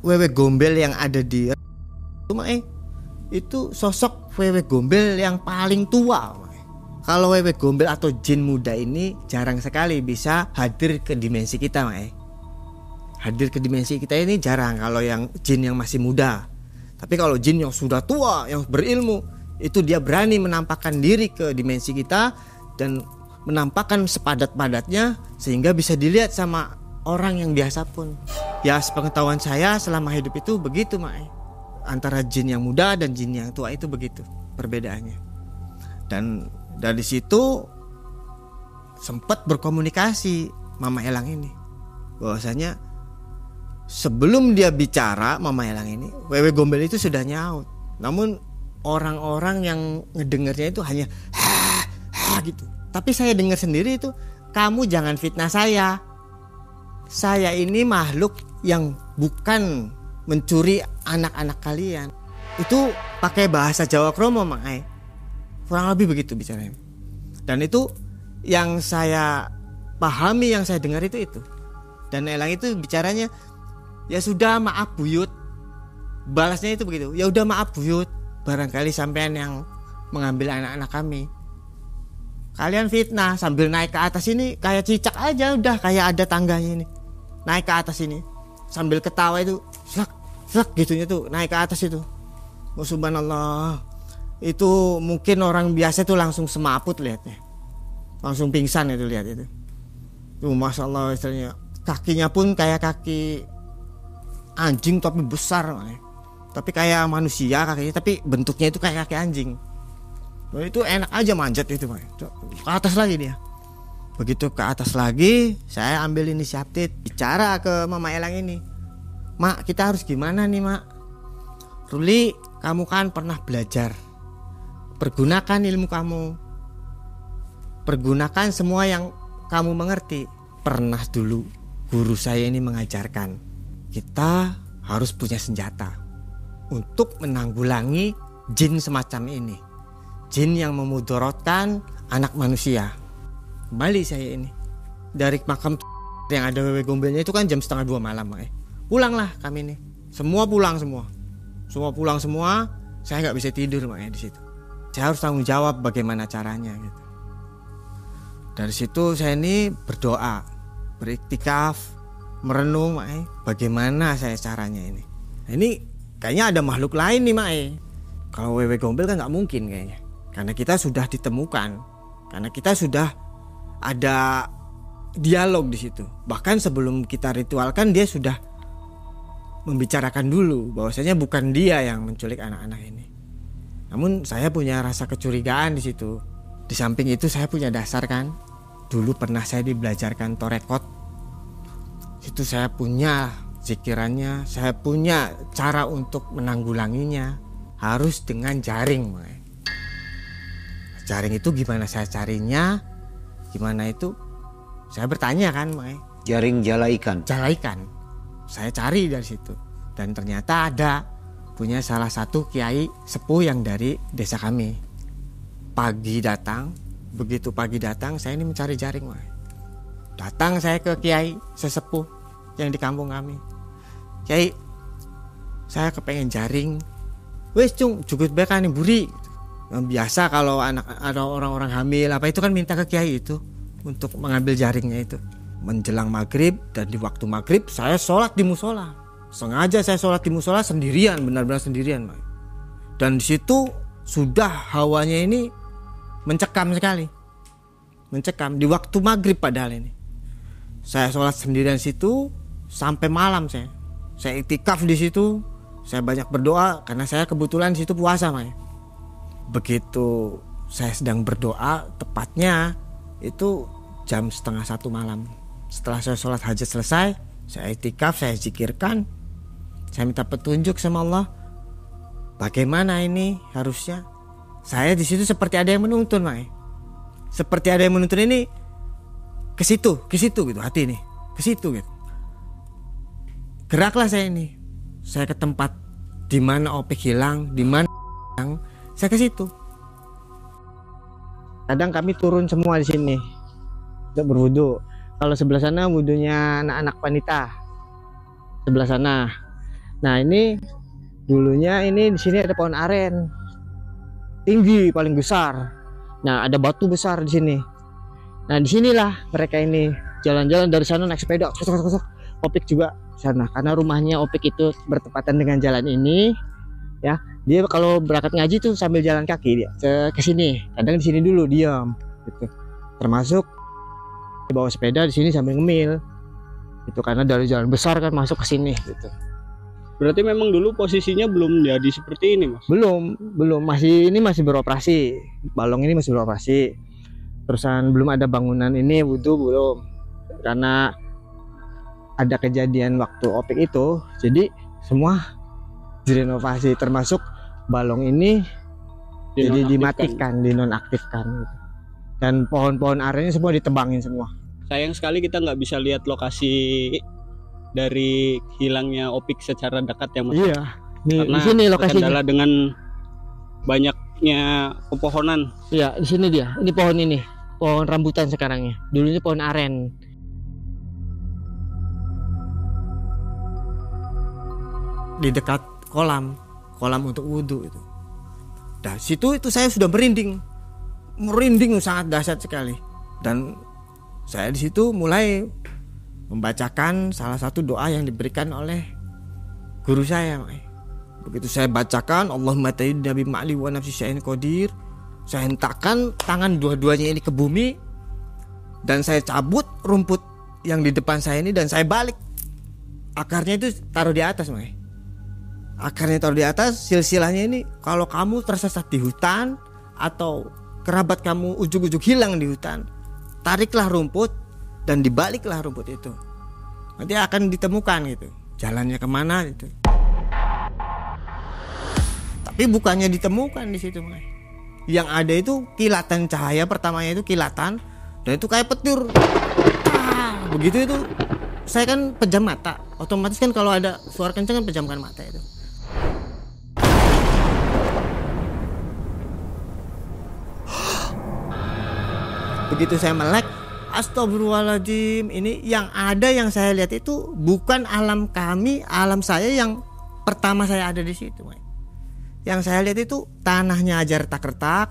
Speaker 1: wewe gombel yang ada di itu sosok wewe gombel yang paling tua. Kalau wewe gombel atau jin muda ini jarang sekali bisa hadir ke dimensi kita, Hadir ke dimensi kita ini jarang kalau yang jin yang masih muda. Tapi kalau jin yang sudah tua, yang berilmu, itu dia berani menampakkan diri ke dimensi kita dan menampakkan sepadat-padatnya sehingga bisa dilihat sama orang yang biasa pun. Ya sepengetahuan saya selama hidup itu begitu, Antara jin yang muda dan jin yang tua itu begitu perbedaannya. Dan dari situ sempat berkomunikasi Mama Elang ini, bahwasanya sebelum dia bicara Mama Elang ini, wewe gombel itu sudah nyaut. Namun orang-orang yang ngedengarnya itu hanya gitu. Tapi saya dengar sendiri itu, kamu jangan fitnah saya. Saya ini makhluk yang bukan mencuri anak-anak kalian. Itu pakai bahasa Jawa Kromo Mang. Kurang lebih begitu bicaranya. Dan itu yang saya pahami, yang saya dengar itu. Dan Elang itu bicaranya, ya sudah maaf buyut. Balasnya itu begitu. Ya udah maaf buyut. Barangkali sampean yang mengambil anak-anak kami. Kalian fitnah sambil naik ke atas ini kayak cicak aja, udah kayak ada tangganya ini. Naik ke atas ini sambil ketawa itu, slak gitunya tuh naik ke atas itu. Oh, subhanallah. Itu mungkin orang biasa tuh langsung semaput lihatnya. Langsung pingsan itu lihat itu. Tuh Masya Allah istilahnya. Kakinya pun kayak kaki anjing tapi besar. Tapi kayak manusia kakinya, tapi bentuknya itu kayak kaki anjing. Itu enak aja manjat itu, ke atas lagi dia. Begitu ke atas lagi, saya ambil inisiatif bicara ke Mama Elang ini. Mak, kita harus gimana nih Mak? Ruli, kamu kan pernah belajar. Pergunakan ilmu kamu. Pergunakan semua yang kamu mengerti. Pernah dulu guru saya ini mengajarkan, kita harus punya senjata untuk menanggulangi jin semacam ini. Jin yang memudorotkan anak manusia. Kembali saya ini dari makam yang ada wewe gombelnya itu kan jam 1:30 malam. Pulanglah kami ini. Semua pulang semua. Saya nggak bisa tidur makanya di situ. Saya harus tanggung jawab bagaimana caranya gitu. Dari situ saya ini berdoa, beriktikaf, merenung bagaimana saya caranya ini. Nah, ini kayaknya ada makhluk lain nih Kalau wewe gombel kan nggak mungkin kayaknya. Karena kita sudah ditemukan, karena kita sudah ada dialog di situ. Bahkan sebelum kita ritualkan dia sudah membicarakan dulu bahwasanya bukan dia yang menculik anak-anak ini. Namun saya punya rasa kecurigaan di situ. Di samping itu saya punya dasar kan. Dulu pernah saya dibelajarkan torekot. Itu saya punya zikirannya, saya punya cara untuk menanggulanginya. Harus dengan jaring, Jaring itu gimana saya carinya? Gimana itu? Saya bertanya kan,
Speaker 2: Jaring jala ikan.
Speaker 1: Jala ikan. Saya cari dari situ. Dan ternyata ada punya salah satu kiai sepuh yang dari desa kami. Begitu pagi datang, saya ini mencari jaring, Datang saya ke kiai sesepuh yang di kampung kami. Kiai, saya kepengen jaring. Wes cung, cukup baik kan buri. Biasa kalau ada orang-orang hamil apa itu kan minta ke kiai itu untuk mengambil jaringnya itu. Menjelang maghrib dan di waktu maghrib saya sholat di musola. Sengaja saya sholat di musola sendirian, benar-benar sendirian. Dan di situ sudah hawanya ini mencekam sekali. Mencekam di waktu maghrib padahal ini. Saya sholat sendirian situ sampai malam saya. Saya iktikaf di situ. Saya banyak berdoa karena saya kebetulan di situ puasa, Begitu saya sedang berdoa, tepatnya itu jam 12:30 malam. Setelah saya sholat hajat selesai, saya iktikaf, saya zikirkan, saya minta petunjuk sama Allah. Bagaimana ini harusnya? Saya di situ seperti ada yang menuntun, Seperti ada yang menuntun ini ke situ gitu hati ini, ke situ gitu. Geraklah saya ini. Saya ke tempat di mana opik hilang, di mana hilang, saya ke situ. Kadang kami turun semua di sini untuk berwudu. Kalau sebelah sana wudunya anak-anak wanita. Sebelah sana. Nah, ini dulunya ini di sini ada pohon aren. Tinggi paling besar. Nah, ada batu besar di sini. Nah, disinilah mereka ini jalan-jalan dari sana naik sepeda. Opik juga sana karena rumahnya Opik itu bertepatan dengan jalan ini ya. Dia kalau berangkat ngaji tuh sambil jalan kaki dia ke sini. Kadang di sini dulu diam gitu. Termasuk bawa sepeda di sini sambil ngemil. Itu karena dari jalan besar kan masuk ke sini gitu.
Speaker 4: Berarti memang dulu posisinya belum jadi seperti ini, Mas?
Speaker 1: Belum, masih beroperasi. Balong ini masih beroperasi. Terusan belum ada bangunan ini wudu belum. Karena ada kejadian waktu Opik itu, jadi semua direnovasi, termasuk balong ini jadi dimatikan, dinonaktifkan gitu. Dan pohon-pohon arennya semua ditebangin semua.
Speaker 4: Sayang sekali kita nggak bisa lihat lokasi dari hilangnya opik secara dekat ya Mas.
Speaker 5: Iya. Nih,
Speaker 4: Karena
Speaker 5: di sini lokasinya.
Speaker 4: terkendala dengan banyaknya pepohonan.
Speaker 5: Iya, di sini dia. Ini pohon ini. Pohon rambutan sekarangnya. Dulunya pohon aren.
Speaker 1: Di dekat kolam untuk wudhu itu. Nah, situ itu saya sudah merinding sangat dahsyat sekali. Dan saya di situ mulai membacakan salah satu doa yang diberikan oleh guru saya. Begitu saya bacakan Allahumma tayyid nabi ma'li wa nafsi syai'in qadir, saya hentakkan tangan dua-duanya ini ke bumi dan saya cabut rumput yang di depan saya ini dan saya balik. Akarnya itu taruh di atas, Akarnya taruh di atas, silsilahnya ini kalau kamu tersesat di hutan atau kerabat kamu ujung-ujung hilang di hutan, tariklah rumput dan dibaliklah rumput itu. Nanti akan ditemukan gitu, jalannya kemana gitu. Tapi bukannya ditemukan di situ, Yang ada itu kilatan cahaya, pertamanya itu kilatan dan itu kayak petir. Begitu itu saya kan pejam mata, otomatis kan kalau ada suara kencang kan pejamkan mata itu. Begitu saya melek, astagfirullahaladzim, ini yang ada yang saya lihat itu bukan alam kami, alam saya yang pertama saya ada di situ. Yang saya lihat itu tanahnya aja retak-retak.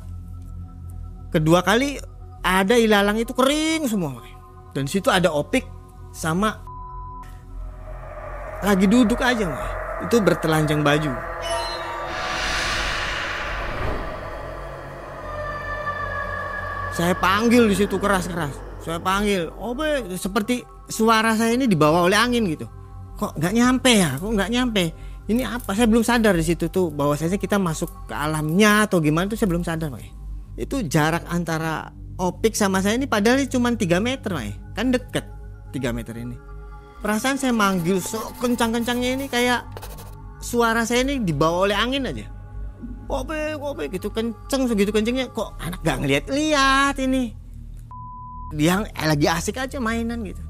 Speaker 1: Kedua kali ada ilalang itu kering semua. Dan situ ada opik sama lagi duduk aja, itu bertelanjang baju. Saya panggil di situ keras-keras. Saya panggil, Obe, seperti suara saya ini dibawa oleh angin gitu. Kok nggak nyampe ya? Kok nggak nyampe? Ini apa? Saya belum sadar di situ tuh bahwasanya kita masuk ke alamnya atau gimana tuh saya belum sadar, Itu jarak antara opik sama saya ini padahal cuma 3 meter, Kan deket 3 meter ini. Perasaan saya manggil kencang-kencangnya ini kayak suara saya ini dibawa oleh angin aja. Kope gitu kenceng, segitu kencengnya kok anak gak ngeliat ini. Dia lagi asik aja mainan gitu.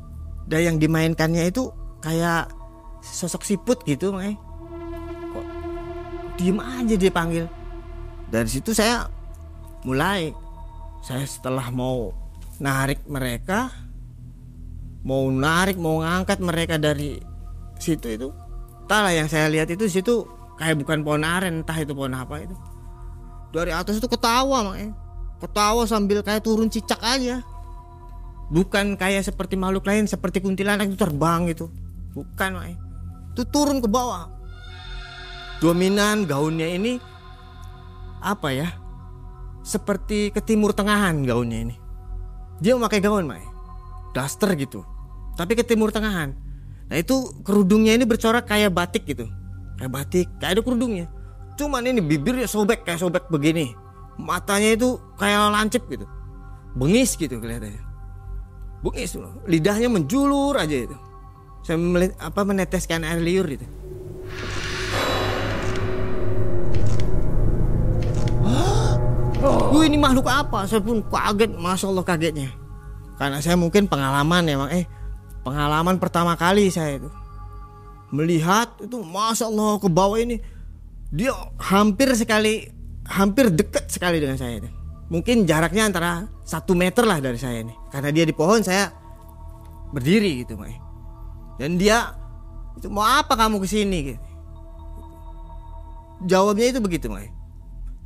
Speaker 1: Dan yang dimainkannya itu kayak sosok siput gitu, Kok diem aja dia panggil. Dari situ saya setelah mau narik mereka, mau ngangkat mereka dari situ itu, entahlah yang saya lihat itu situ kayak bukan pohon aren, entah itu pohon apa itu. Dari atas itu ketawa, ketawa sambil kayak turun cicak aja. Bukan kayak seperti makhluk lain seperti kuntilanak itu terbang gitu. Bukan, itu turun ke bawah. Dominan gaunnya ini apa ya? Seperti ke timur tengahan gaunnya ini. Dia memakai gaun, daster gitu. Tapi ke timur tengahan. Nah itu kerudungnya ini bercorak kayak batik gitu. Kayak ada kerudungnya. Cuman ini bibirnya kayak sobek begini. Matanya itu kayak lancip gitu. Bengis gitu kelihatannya. Bengis, lidahnya menjulur aja itu. Saya meneteskan air liur itu. Ini makhluk apa? Saya pun kaget, masya Allah kagetnya. Karena saya mungkin pengalaman pengalaman pertama kali saya itu melihat itu, masya Allah ke bawah ini dia hampir dekat sekali dengan saya itu. Mungkin jaraknya antara 1 meter lah dari saya ini. Karena dia di pohon, saya berdiri gitu, Dan dia itu, mau apa kamu kesini? Gitu. Jawabnya itu begitu,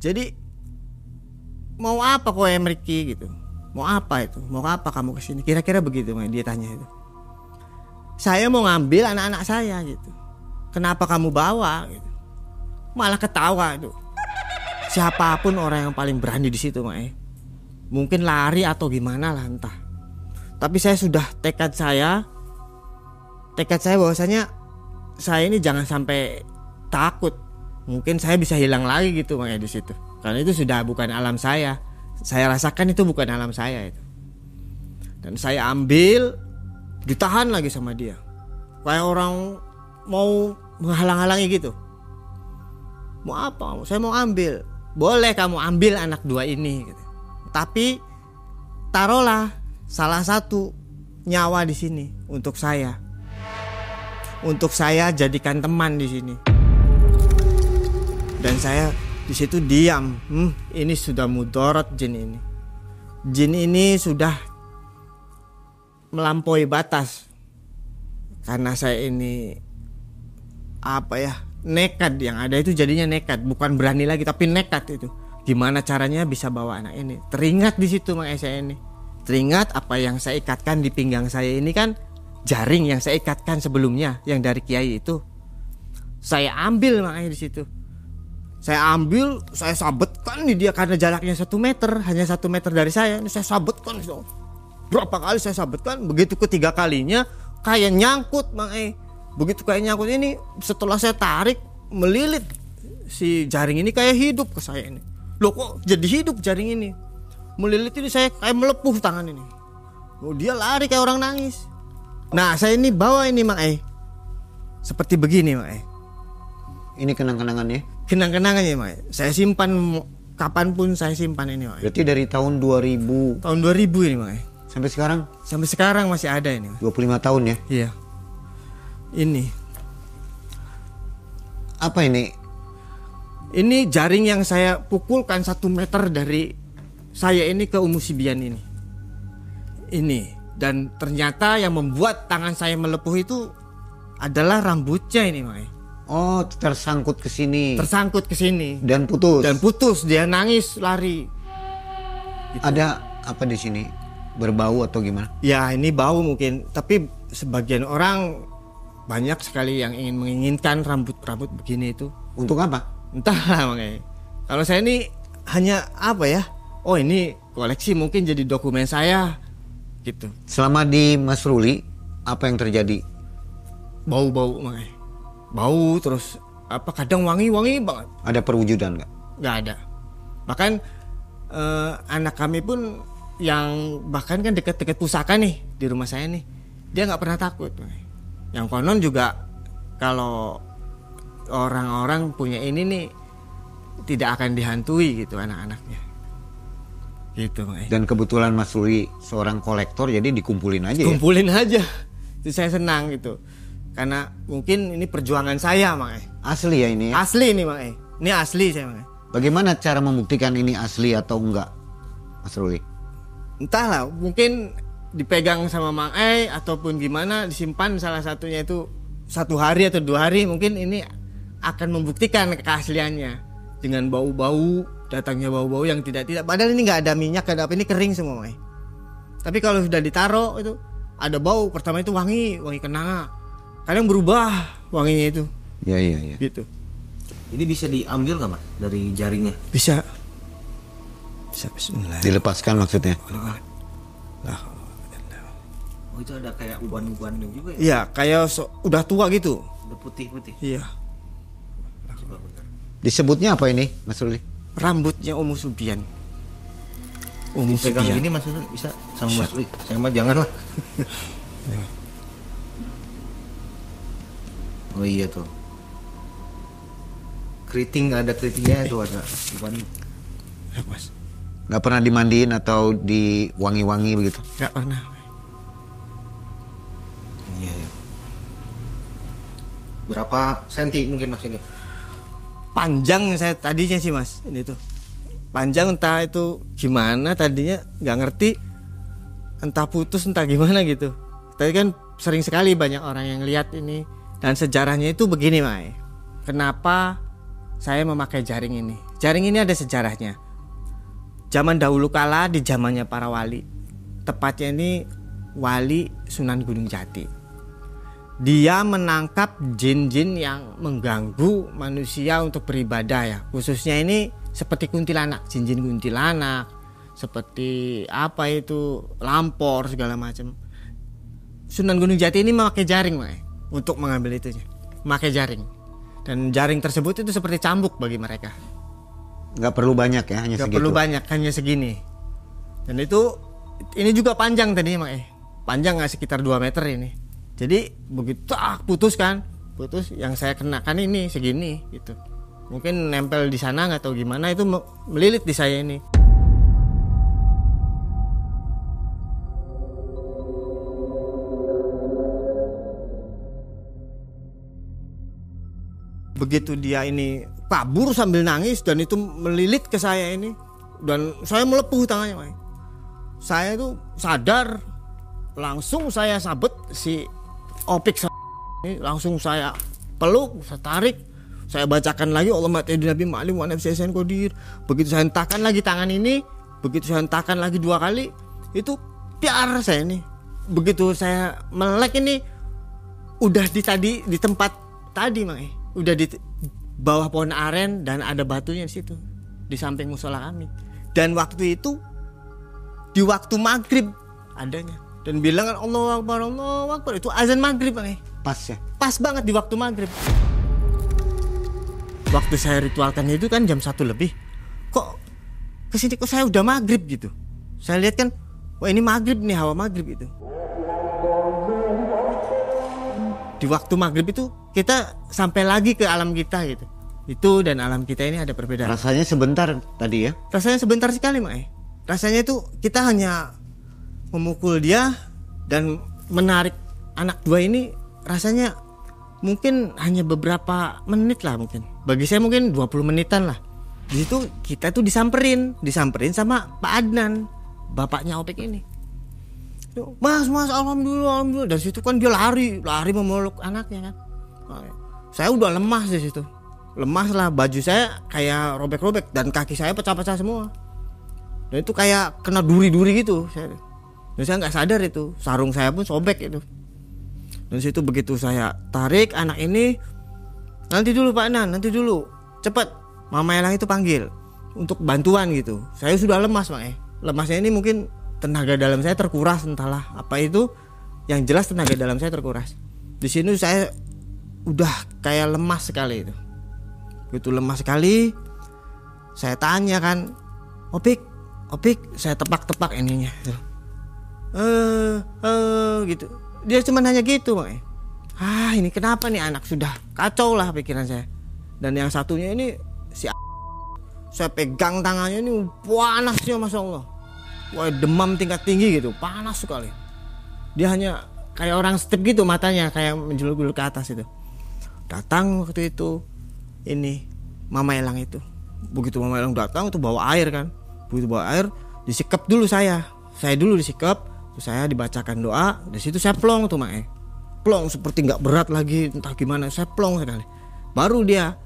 Speaker 1: Jadi mau apa kau Emeriki gitu? Mau apa itu? Mau apa kamu kesini? Kira-kira begitu, dia tanya itu. Saya mau ngambil anak-anak saya gitu. Kenapa kamu bawa? Gitu. Malah ketawa itu. Siapapun orang yang paling berani di situ, mungkin lari atau gimana lah entah. Tapi saya sudah tekad saya bahwasanya saya ini jangan sampai takut. Mungkin saya bisa hilang lagi gitu, di situ. Karena itu sudah bukan alam saya. Saya rasakan itu bukan alam saya itu. Dan saya ambil, ditahan lagi sama dia. Kayak orang mau menghalang-halangi gitu. Mau apa? Saya mau ambil. Boleh kamu ambil anak 2 ini gitu. Tapi taruhlah salah satu nyawa di sini untuk saya. untuk saya jadikan teman di sini. Dan saya di situ diam. Ini sudah mudorot jin ini. Jin ini sudah melampaui batas. Karena saya ini nekat, yang ada itu jadinya nekat, bukan berani lagi tapi nekat itu. Gimana caranya bisa bawa anak ini? Teringat di situ makanya saya ini. Teringat apa yang saya ikatkan di pinggang saya ini kan jaring yang saya ikatkan sebelumnya yang dari kiai itu. Saya ambil makanya di situ. Saya ambil, saya sabetkan di dia karena jaraknya 1 meter, hanya 1 meter dari saya. Ini saya sabetkan. Berapa kali saya sabetkan, begitu ketiga kalinya kayak nyangkut makanya. Begitu kayak nyangkut ini, setelah saya tarik melilit si jaring ini kayak hidup ke saya ini. Loh kok jadi hidup jaring ini? Melilit ini saya kayak melepuh tangan ini. Oh, dia lari kayak orang nangis. Nah saya ini bawa ini makanya seperti begini makanya.
Speaker 2: Ini kenang-kenangannya?
Speaker 1: Kenang-kenangannya makanya. Saya simpan kapanpun saya simpan ini makanya.
Speaker 2: Berarti dari tahun 2000.
Speaker 1: Tahun 2000 ini makanya.
Speaker 2: Sampai sekarang?
Speaker 1: Sampai sekarang masih ada ini.
Speaker 2: 25 tahun ya?
Speaker 1: Iya. Ini.
Speaker 2: Apa ini?
Speaker 1: Ini jaring yang saya pukulkan 1 meter dari saya ini ke Umusibian ini. Ini. Dan ternyata yang membuat tangan saya melepuh itu adalah rambutnya ini, Mai.
Speaker 2: Oh, tersangkut ke sini.
Speaker 1: Tersangkut ke sini.
Speaker 2: Dan putus.
Speaker 1: Dan putus, dia nangis, lari. Gitu.
Speaker 2: Ada apa di sini? Berbau atau gimana?
Speaker 1: Ya, ini bau mungkin, tapi sebagian orang banyak sekali yang menginginkan rambut-rambut begini itu.
Speaker 2: Untuk apa?
Speaker 1: Entahlah makanya. Kalau saya ini hanya apa ya? Oh, ini koleksi mungkin jadi dokumen saya gitu.
Speaker 2: Selama di Mas Ruli, apa yang terjadi?
Speaker 1: Bau-bau makanya. Bau terus apa kadang wangi-wangi banget.
Speaker 2: Ada perwujudan nggak?
Speaker 1: Nggak ada. Bahkan anak kami pun yang bahkan kan dekat-dekat pusaka nih di rumah saya nih, dia nggak pernah takut. Yang konon juga kalau orang-orang punya ini nih tidak akan dihantui gitu anak-anaknya. Gitu.
Speaker 2: Dan kebetulan Mas Ruli seorang kolektor, jadi dikumpulin aja.
Speaker 1: Kumpulin aja. Itu saya senang gitu. Karena mungkin ini perjuangan saya makanya.
Speaker 2: Asli ya ini? Ya?
Speaker 1: Asli ini makanya. Ini asli saya makanya.
Speaker 2: Bagaimana cara membuktikan ini asli atau enggak, Mas Ruli?
Speaker 1: Entahlah, mungkin dipegang sama Mang ataupun gimana, disimpan salah satunya itu 1 hari atau 2 hari, mungkin ini akan membuktikan keasliannya. Dengan bau-bau, datangnya bau-bau yang tidak padahal ini nggak ada minyak, nggak ada apa, ini kering semua, Mai. Tapi kalau sudah ditaruh itu ada bau, pertama itu wangi kenanga. Kadang berubah wanginya itu.
Speaker 2: Iya.
Speaker 1: Gitu.
Speaker 6: Ini bisa diambil nggak, Mas, dari jaringnya?
Speaker 1: Bisa. Bismillah.
Speaker 2: Dilepaskan maksudnya?
Speaker 6: Oh, itu ada kayak uban-ubannya juga ya?
Speaker 1: Iya, kayak udah tua gitu.
Speaker 6: Udah putih-putih.
Speaker 1: Iya.
Speaker 6: Coba bentar.
Speaker 2: Disebutnya apa ini, Mas Ruli?
Speaker 1: Rambutnya Umusubian.
Speaker 6: Pegang gini maksudnya bisa sama Mas Ruli. Saya mah jangan lah. Oh iya tuh. Ada keritingnya tuh, ada uban.
Speaker 1: Mas.
Speaker 2: Nggak pernah dimandiin atau diwangi-wangi begitu?
Speaker 1: Nggak pernah.
Speaker 6: Iya. Berapa senti mungkin Mas ini?
Speaker 1: Panjang saya tadinya sih, Mas. Ini tuh. Panjang entah itu gimana tadinya nggak ngerti. Entah putus entah gimana gitu. Tadi kan sering sekali banyak orang yang lihat ini. Dan sejarahnya itu begini, Mai. Kenapa saya memakai jaring ini? Jaring ini ada sejarahnya. Zaman dahulu kala di zamannya para wali. Tepatnya ini Wali Sunan Gunung Jati. Dia menangkap jin-jin yang mengganggu manusia untuk beribadah ya. Khususnya ini seperti kuntilanak, jin-jin kuntilanak, seperti apa itu lampor segala macam. Sunan Gunung Jati ini memakai jaring, Mai, untuk mengambil itu, memakai jaring. Dan jaring tersebut itu seperti cambuk bagi mereka.
Speaker 2: Nggak perlu banyak ya, hanya
Speaker 1: Nggak
Speaker 2: segitu.
Speaker 1: perlu banyak, hanya segini. Dan itu ini juga panjang tadinya, Mai. Panjang nggak sekitar 2 meter ini. Jadi begitu putus kan, putus yang saya kenakan ini segini gitu. Mungkin nempel di sana nggak tahu gimana, itu melilit di saya ini. begitu dia ini kabur sambil nangis dan itu melilit ke saya ini, dan saya melepuh tangannya, Mang. Saya tuh sadar, langsung saya sabet si Opik ini, langsung saya peluk, saya tarik, saya bacakan lagi Allahumma ta'ala Nabi Ma'lim wa nafsi Hasan Qadir. Begitu saya hentakan lagi tangan ini, begitu saya hentakan lagi 2 kali, itu piar saya ini. Begitu saya melek ini, udah di tempat tadi, Mang. Udah di bawah pohon aren dan ada batunya di situ, di samping musola kami. Dan waktu itu di waktu maghrib adanya, dan bilang Allahu Akbar, Allahu Akbar, itu azan maghrib, Mang.
Speaker 2: Pas ya?
Speaker 1: Pas banget di waktu maghrib. Waktu saya ritualkan itu kan jam 1 lebih. Kok kesini kok saya udah maghrib gitu. Saya lihat kan, wah ini maghrib nih, hawa maghrib itu. Di waktu maghrib itu kita sampai lagi ke alam kita gitu. Itu dan alam kita ini ada perbedaan.
Speaker 2: Rasanya sebentar tadi ya?
Speaker 1: Rasanya sebentar sekali, Mak. Rasanya itu kita hanya memukul dia dan menarik anak 2 ini, rasanya mungkin hanya beberapa menit lah mungkin. Bagi saya mungkin 20 menitan lah. Di situ kita tuh disamperin sama Pak Adnan, bapaknya Opik ini. Mas, alhamdulillah. Dan situ kan dia lari memeluk anaknya kan. Saya udah lemas di situ. Lemas lah, baju saya kayak robek-robek dan kaki saya pecah-pecah semua. Dan itu kayak kena duri-duri gitu. Dan saya nggak sadar itu, sarung saya pun sobek itu. Dan situ begitu saya tarik anak ini, nanti dulu Pak Nan, nanti dulu, cepet, Mama Elang itu panggil untuk bantuan gitu. Saya sudah lemas, Mak. Lemasnya ini mungkin tenaga dalam saya terkuras, entahlah apa itu. Yang jelas tenaga dalam saya terkuras. Di sini saya udah kayak lemas sekali itu. Begitu lemas sekali, saya tanya kan, Opik, saya tepak-tepak ininya. Gitu. Dia cuma hanya gitu, Mak. Ini kenapa nih anak, sudah kacau lah pikiran saya. Dan yang satunya ini saya pegang tangannya ini panasnya, Masya Allah. Wah, demam tingkat tinggi gitu, panas sekali. Dia hanya kayak orang step gitu, matanya kayak menjulur-julur ke atas itu. Datang waktu itu ini Mama Elang itu. Begitu Mama Elang datang tuh bawa air kan. Begitu bawa air, disikap dulu saya dulu disikap, terus saya dibacakan doa. Di situ saya plong tuh, Mak. Plong seperti nggak berat lagi, entah gimana, saya plong sekali. Baru dia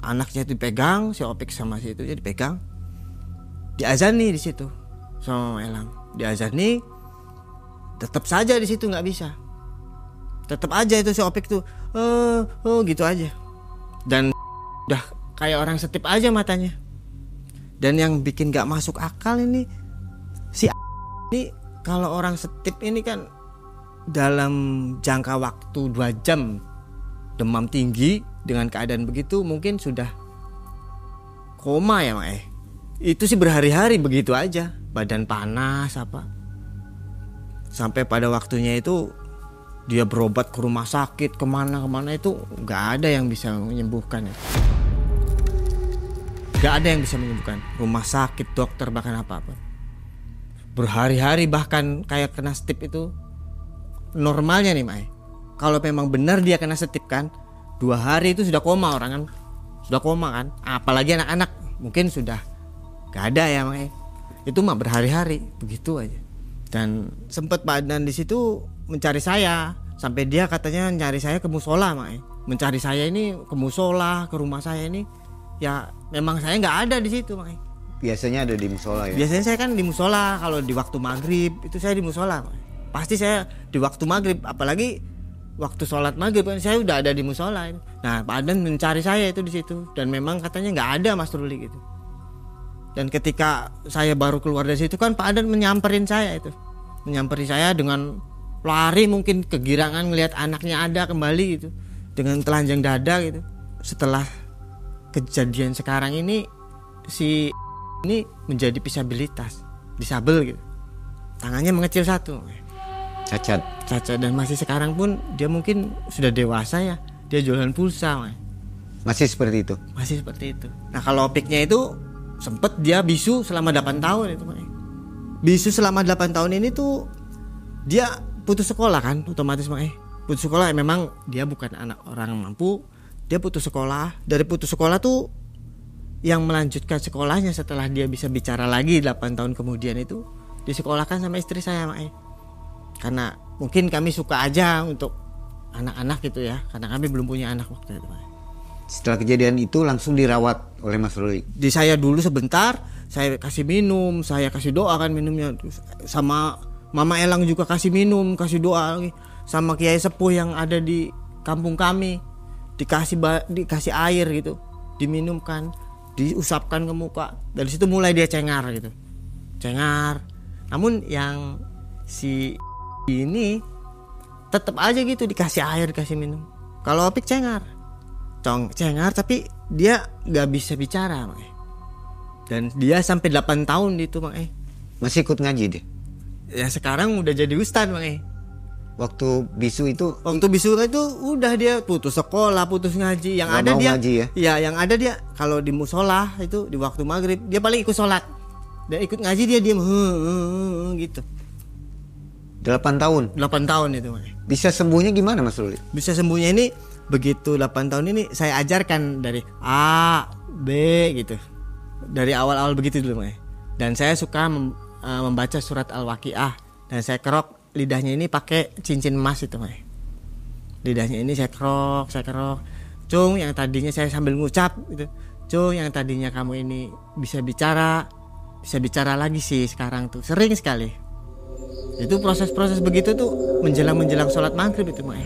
Speaker 1: anaknya dipegang, si Opik sama si itu dipegang, diazani di situ sama Mama Elang, diazani. Tetap saja di situ nggak bisa, tetap aja itu si Opik tuh gitu aja, dan udah kayak orang setip aja matanya. Dan yang bikin nggak masuk akal ini, si ini kalau orang setip ini kan dalam jangka waktu 2 jam demam tinggi dengan keadaan begitu mungkin sudah koma ya, Mak. Itu sih berhari-hari begitu aja, badan panas apa. Sampai pada waktunya itu dia berobat ke rumah sakit, kemana itu nggak ada yang bisa menyembuhkan ya. Nggak ada yang bisa menyembuhkan. Rumah sakit, dokter, bahkan apa-apa. Berhari-hari bahkan kayak kena stip itu normalnya nih, Mak. Kalau memang benar dia kena stip kan, 2 hari itu sudah koma orang kan. Sudah koma kan. Apalagi anak-anak mungkin sudah nggak ada ya, Mak. Itu mah berhari-hari begitu aja. Dan sempat Pak Adnan di situ mencari saya, sampai dia katanya nyari saya ke musola, Mak. Mencari saya ini ke musola, ke rumah saya ini. Ya memang saya nggak ada di situ, Mak.
Speaker 2: Biasanya ada di musola ya?
Speaker 1: Biasanya saya kan di musola, kalau di waktu maghrib itu saya di musola, Mak. Pasti saya di waktu maghrib, apalagi waktu sholat maghrib kan saya udah ada di musola. Nah Pak Adnan mencari saya itu di situ, dan memang katanya nggak ada Mas Ruli gitu. Dan ketika saya baru keluar dari situ kan Pak Adnan menyamperin saya itu, menyamperin saya dengan lari, mungkin kegirangan ngelihat anaknya ada kembali gitu, dengan telanjang dada gitu. Setelah kejadian sekarang ini, si ini menjadi disabel gitu, tangannya mengecil satu,
Speaker 2: Cacat,
Speaker 1: dan masih sekarang pun dia mungkin sudah dewasa ya, dia jualan pulsa,
Speaker 2: masih seperti itu.
Speaker 1: Masih seperti itu. Nah kalau Opiknya itu sempet dia bisu selama 8 tahun itu, bisu selama 8 tahun ini tuh dia putus sekolah kan, otomatis, putus sekolah. Memang dia bukan anak orang mampu, dia putus sekolah. Dari putus sekolah tuh yang melanjutkan sekolahnya setelah dia bisa bicara lagi 8 tahun kemudian itu disekolahkan sama istri saya, Mak. Karena mungkin kami suka aja untuk anak-anak gitu ya, karena kami belum punya anak waktu itu, Mak.
Speaker 2: Setelah kejadian itu langsung dirawat oleh Mas Ruli.
Speaker 1: Di saya dulu sebentar, saya kasih minum, saya kasih doa kan minumnya, sama Mama Elang juga kasih minum, kasih doa lagi, sama kiai sepuh yang ada di kampung kami dikasih air gitu, diminumkan, diusapkan ke muka. Dari situ mulai dia cengar gitu, cengar. Namun yang si ini tetap aja gitu dikasih air, dikasih minum. Kalau Opik cengar tapi dia nggak bisa bicara, Mak. Dan dia sampai 8 tahun itu, Mak.
Speaker 2: Masih ikut ngaji dia?
Speaker 1: Ya sekarang udah jadi ustad, Mak.
Speaker 2: Waktu bisu itu
Speaker 1: udah dia putus sekolah, putus ngaji. Yang ada dia
Speaker 2: ngaji ya?
Speaker 1: Ya, yang ada dia kalau di musola itu di waktu maghrib dia paling ikut sholat. Dan ikut ngaji dia diam gitu.
Speaker 2: 8 tahun?
Speaker 1: 8 tahun itu, Mak.
Speaker 2: Bisa sembuhnya gimana, Mas Ruli?
Speaker 1: Bisa sembuhnya ini begitu 8 tahun ini saya ajarkan dari A, B gitu. Dari awal-awal begitu dulu, Mak. Dan saya suka membaca surat Al-Waqiah. Dan saya kerok lidahnya ini pakai cincin emas itu, Mak. Lidahnya ini saya kerok. Cung, yang tadinya saya sambil ngucap gitu. Cung, yang tadinya kamu ini bisa bicara lagi sih sekarang tuh. Sering sekali. Itu proses-proses begitu tuh menjelang sholat maghrib itu, Mak.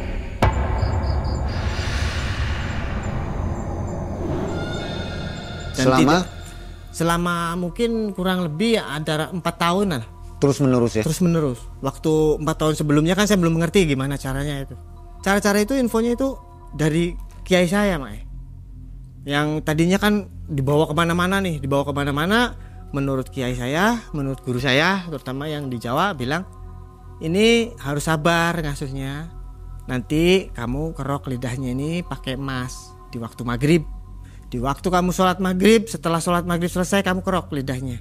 Speaker 1: Selama mungkin kurang lebih ya antara 4 tahunan.
Speaker 2: Terus menerus ya?
Speaker 1: Terus menerus. Waktu 4 tahun sebelumnya kan saya belum mengerti gimana caranya itu. Cara-cara itu infonya itu dari kiai saya, Mak. Yang tadinya kan dibawa kemana-mana. Menurut kiai saya, menurut guru saya, terutama yang di Jawa bilang, ini harus sabar ngasuhnya. Nanti kamu kerok lidahnya ini pakai emas di waktu maghrib. Di waktu kamu sholat maghrib, setelah sholat maghrib selesai kamu kerok lidahnya.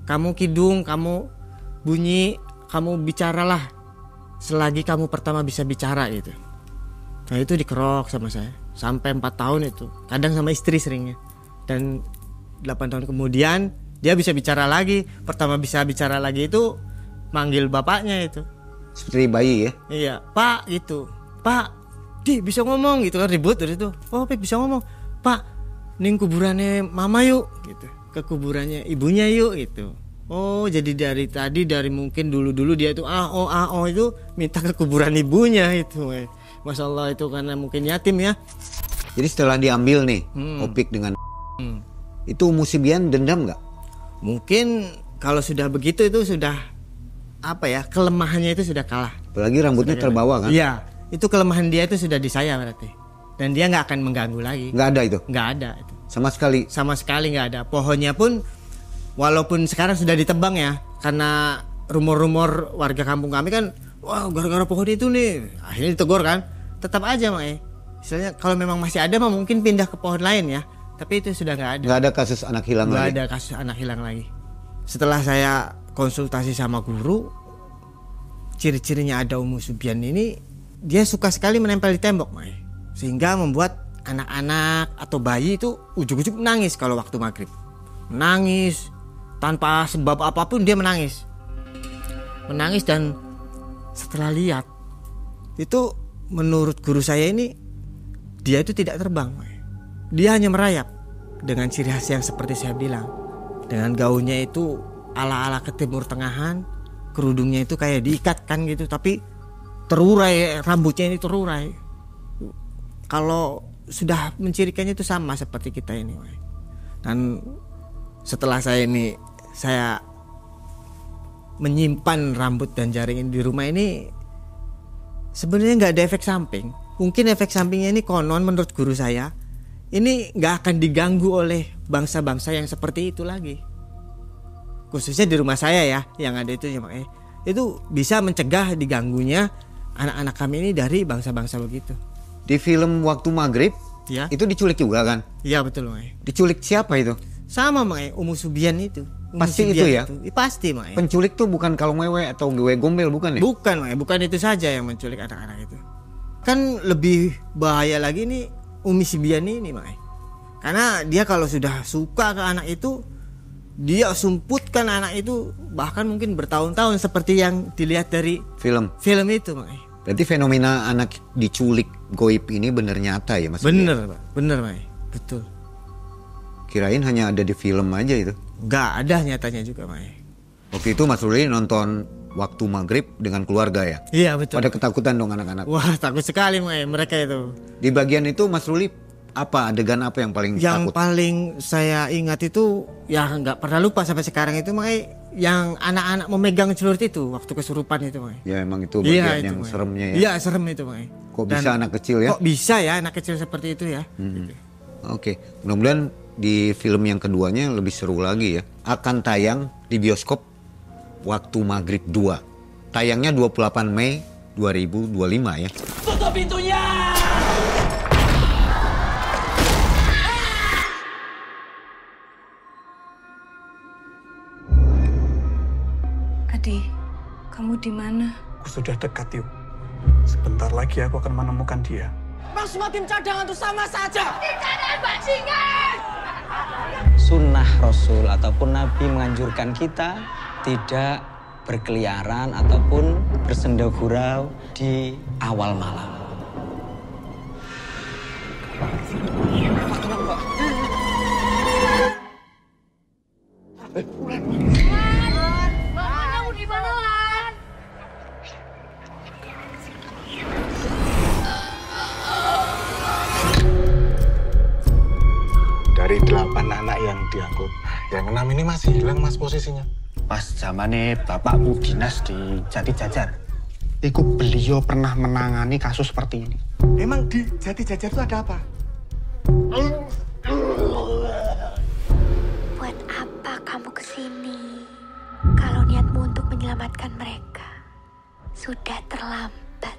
Speaker 1: Kamu kidung, kamu bunyi, kamu bicaralah selagi kamu pertama bisa bicara gitu. Nah itu dikerok sama saya sampai 4 tahun itu. Kadang sama istri seringnya. Dan 8 tahun kemudian dia bisa bicara lagi. Pertama bisa bicara lagi itu manggil bapaknya itu.
Speaker 2: Seperti bayi ya?
Speaker 1: Iya, Pak gitu. Pak, Di bisa ngomong gitu kan, ribut dari itu. Oh, Pip bisa ngomong. Pak, ning kuburannya mama yuk gitu, ke kuburannya ibunya yuk gitu. Oh jadi dari mungkin dulu dia itu itu minta ke kuburan ibunya itu. Masya Allah, itu karena mungkin yatim ya.
Speaker 2: Jadi setelah diambil nih Opik dengan itu Musibian dendam nggak?
Speaker 1: Mungkin kalau sudah begitu itu sudah kelemahannya itu sudah kalah.
Speaker 2: Apalagi rambutnya terbawa kan?
Speaker 1: Iya, itu kelemahan dia itu sudah di saya berarti. Dan dia nggak akan mengganggu lagi.
Speaker 2: Nggak ada itu?
Speaker 1: Nggak ada itu. Sama sekali nggak ada. Pohonnya pun walaupun sekarang sudah ditebang ya, karena rumor-rumor warga kampung kami kan, wah gara-gara pohon itu nih, akhirnya ditegur kan. Tetap aja, Mak. Misalnya kalau memang masih ada mah mungkin pindah ke pohon lain ya. Tapi itu sudah nggak ada.
Speaker 2: Nggak ada kasus anak hilang lagi.
Speaker 1: Nggak ada kasus anak hilang lagi. Setelah saya konsultasi sama guru, ciri-cirinya ada Musibian ini, dia suka sekali menempel di tembok, Mak. Sehingga membuat anak-anak atau bayi itu ujug-ujug menangis kalau waktu maghrib. Menangis tanpa sebab apapun, dia menangis. Dan setelah lihat itu, menurut guru saya ini, dia itu tidak terbang. Dia hanya merayap dengan ciri khas yang seperti saya bilang. Dengan gaunnya itu ala-ala ke Timur Tengahan, kerudungnya itu kayak diikatkan gitu, tapi terurai, rambutnya ini terurai. Kalau sudah mencirikannya itu sama seperti kita ini. Dan setelah saya menyimpan rambut dan jaring ini di rumah ini, sebenarnya nggak ada efek samping. Mungkin efek sampingnya ini konon menurut guru saya, ini nggak akan diganggu oleh bangsa-bangsa yang seperti itu lagi. Khususnya di rumah saya ya, yang ada itu bisa mencegah diganggunya anak-anak kami ini dari bangsa-bangsa begitu.
Speaker 2: Di film Waktu Maghrib ya, itu diculik juga kan?
Speaker 1: Iya betul, Mak.
Speaker 2: Diculik siapa itu?
Speaker 1: Sama, Mak, Musibian itu.
Speaker 2: Pasti itu ya?
Speaker 1: Pasti, Mak.
Speaker 2: Penculik tuh bukan kalong wewe atau gewe gombel, bukan ya?
Speaker 1: Bukan, Mak. Bukan itu saja yang menculik anak-anak itu. Kan lebih bahaya lagi nih, Umi Sibian ini makanya. Karena dia kalau sudah suka ke anak itu, dia sumputkan anak itu bahkan mungkin bertahun-tahun seperti yang dilihat dari
Speaker 2: film
Speaker 1: itu makanya.
Speaker 2: Berarti fenomena anak diculik goib ini benar nyata ya Mas?
Speaker 1: Bener Pak, bener makanya. Betul.
Speaker 2: Kirain hanya ada di film aja itu.
Speaker 1: Nggak ada nyatanya juga makanya.
Speaker 2: Waktu itu Mas Ruli nonton waktu maghrib dengan keluarga ya?
Speaker 1: Iya betul.
Speaker 2: Pada ketakutan dong anak-anak?
Speaker 1: Wah takut sekali mereka itu.
Speaker 2: Di bagian itu Mas Ruli adegan apa yang paling
Speaker 1: Yang
Speaker 2: takut?
Speaker 1: paling saya ingat itu ya nggak pernah lupa sampai sekarang itu makanya yang anak-anak memegang celurit itu waktu kesurupan itu makanya.
Speaker 2: Ya emang itu bagian yang
Speaker 1: makanya.
Speaker 2: seremnya ya?
Speaker 1: Iya serem itu makanya.
Speaker 2: Kok bisa anak kecil ya?
Speaker 1: Kok bisa ya anak kecil seperti itu ya?
Speaker 2: Oke, mudah-mudahan di film yang keduanya lebih seru lagi ya. Akan tayang di bioskop waktu maghrib 2. Tayangnya 28 Mei 2025 ya.
Speaker 7: Tutup pintunya!
Speaker 8: Adi, kamu di mana?
Speaker 9: Aku sudah dekat, yuk. Sebentar lagi aku akan menemukan dia.
Speaker 7: Bang, semua tim cadangan itu sama saja. Cadangan bajingan!
Speaker 10: Sunnah Rasul ataupun Nabi menganjurkan kita tidak berkeliaran ataupun bersenda gurau di awal malam.
Speaker 9: Dari 8 anak yang diangkut, yang 6 ini masih hilang Mas posisinya.
Speaker 11: Pas zamane bapakku dinas di Jati Jajar, iku beliau pernah menangani kasus seperti ini.
Speaker 9: Emang di Jati Jajar itu ada apa?
Speaker 12: Buat apa kamu kesini? Kalau niatmu untuk menyelamatkan mereka sudah terlambat.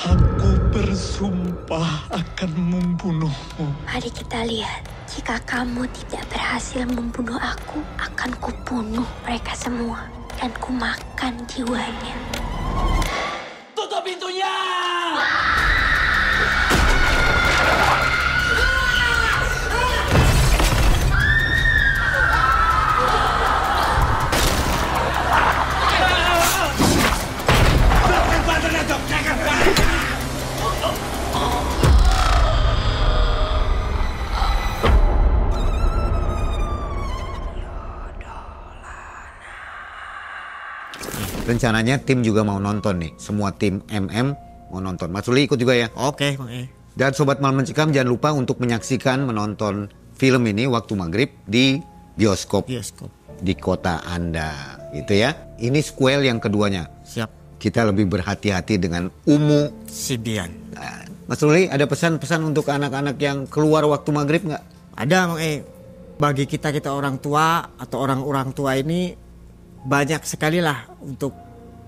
Speaker 9: Aku bersumpah akan membunuhmu.
Speaker 12: Mari kita lihat, jika kamu tidak berhasil membunuh aku, akan kubunuh mereka semua dan kumakan jiwanya.
Speaker 7: Tutup pintunya!
Speaker 2: Rencananya tim juga mau nonton nih. Semua tim MM mau nonton. Mas Ruli ikut juga ya?
Speaker 1: Oke, makanya.
Speaker 2: Dan Sobat Malam Mencekam jangan lupa untuk menyaksikan menonton film ini waktu maghrib di bioskop di kota Anda gitu ya. Ini sequel yang keduanya.
Speaker 1: Siap.
Speaker 2: Kita lebih berhati-hati dengan Umu
Speaker 1: Sibian.
Speaker 2: Nah, Mas Ruli ada pesan-pesan untuk anak-anak yang keluar waktu maghrib nggak?
Speaker 1: Ada makanya. Bagi kita orang tua atau orang-orang tua ini banyak sekali lah untuk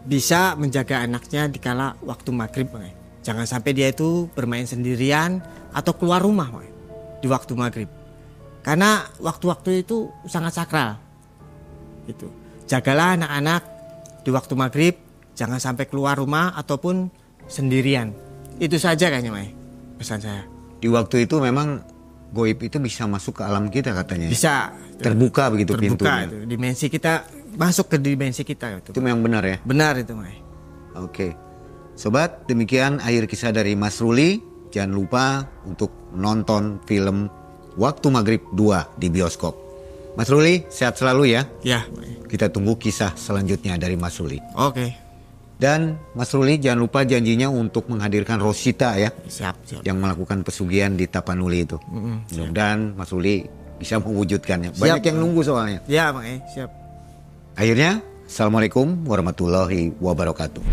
Speaker 1: bisa menjaga anaknya di kala waktu maghrib makanya. Jangan sampai dia itu bermain sendirian atau keluar rumah makanya, di waktu maghrib. Karena waktu-waktu itu sangat sakral. Gitu. Jagalah anak-anak di waktu maghrib, jangan sampai keluar rumah ataupun sendirian. Itu saja kayaknya makanya pesan saya.
Speaker 2: Di waktu itu memang goib itu bisa masuk ke alam kita katanya.
Speaker 1: Bisa.
Speaker 2: Terbuka begitu pintunya.
Speaker 1: Itu. Dimensi kita masuk ke dimensi kita.
Speaker 2: Itu memang benar ya?
Speaker 1: Benar itu Mai.
Speaker 2: Oke. Sobat, demikian akhir kisah dari Mas Ruli. Jangan lupa untuk nonton film Waktu Maghrib 2 di bioskop. Mas Ruli, sehat selalu ya.
Speaker 1: Ya.
Speaker 2: Kita tunggu kisah selanjutnya dari Mas Ruli.
Speaker 1: Oke.
Speaker 2: Dan Mas Ruli jangan lupa janjinya untuk menghadirkan Rosita ya.
Speaker 1: Siap.
Speaker 2: Yang melakukan pesugihan di Tapanuli itu. Mudah-mudahan Mas Ruli bisa mewujudkannya. Banyak yang nunggu soalnya.
Speaker 1: Ya, makanya siap.
Speaker 2: Akhirnya, Assalamualaikum warahmatullahi wabarakatuh.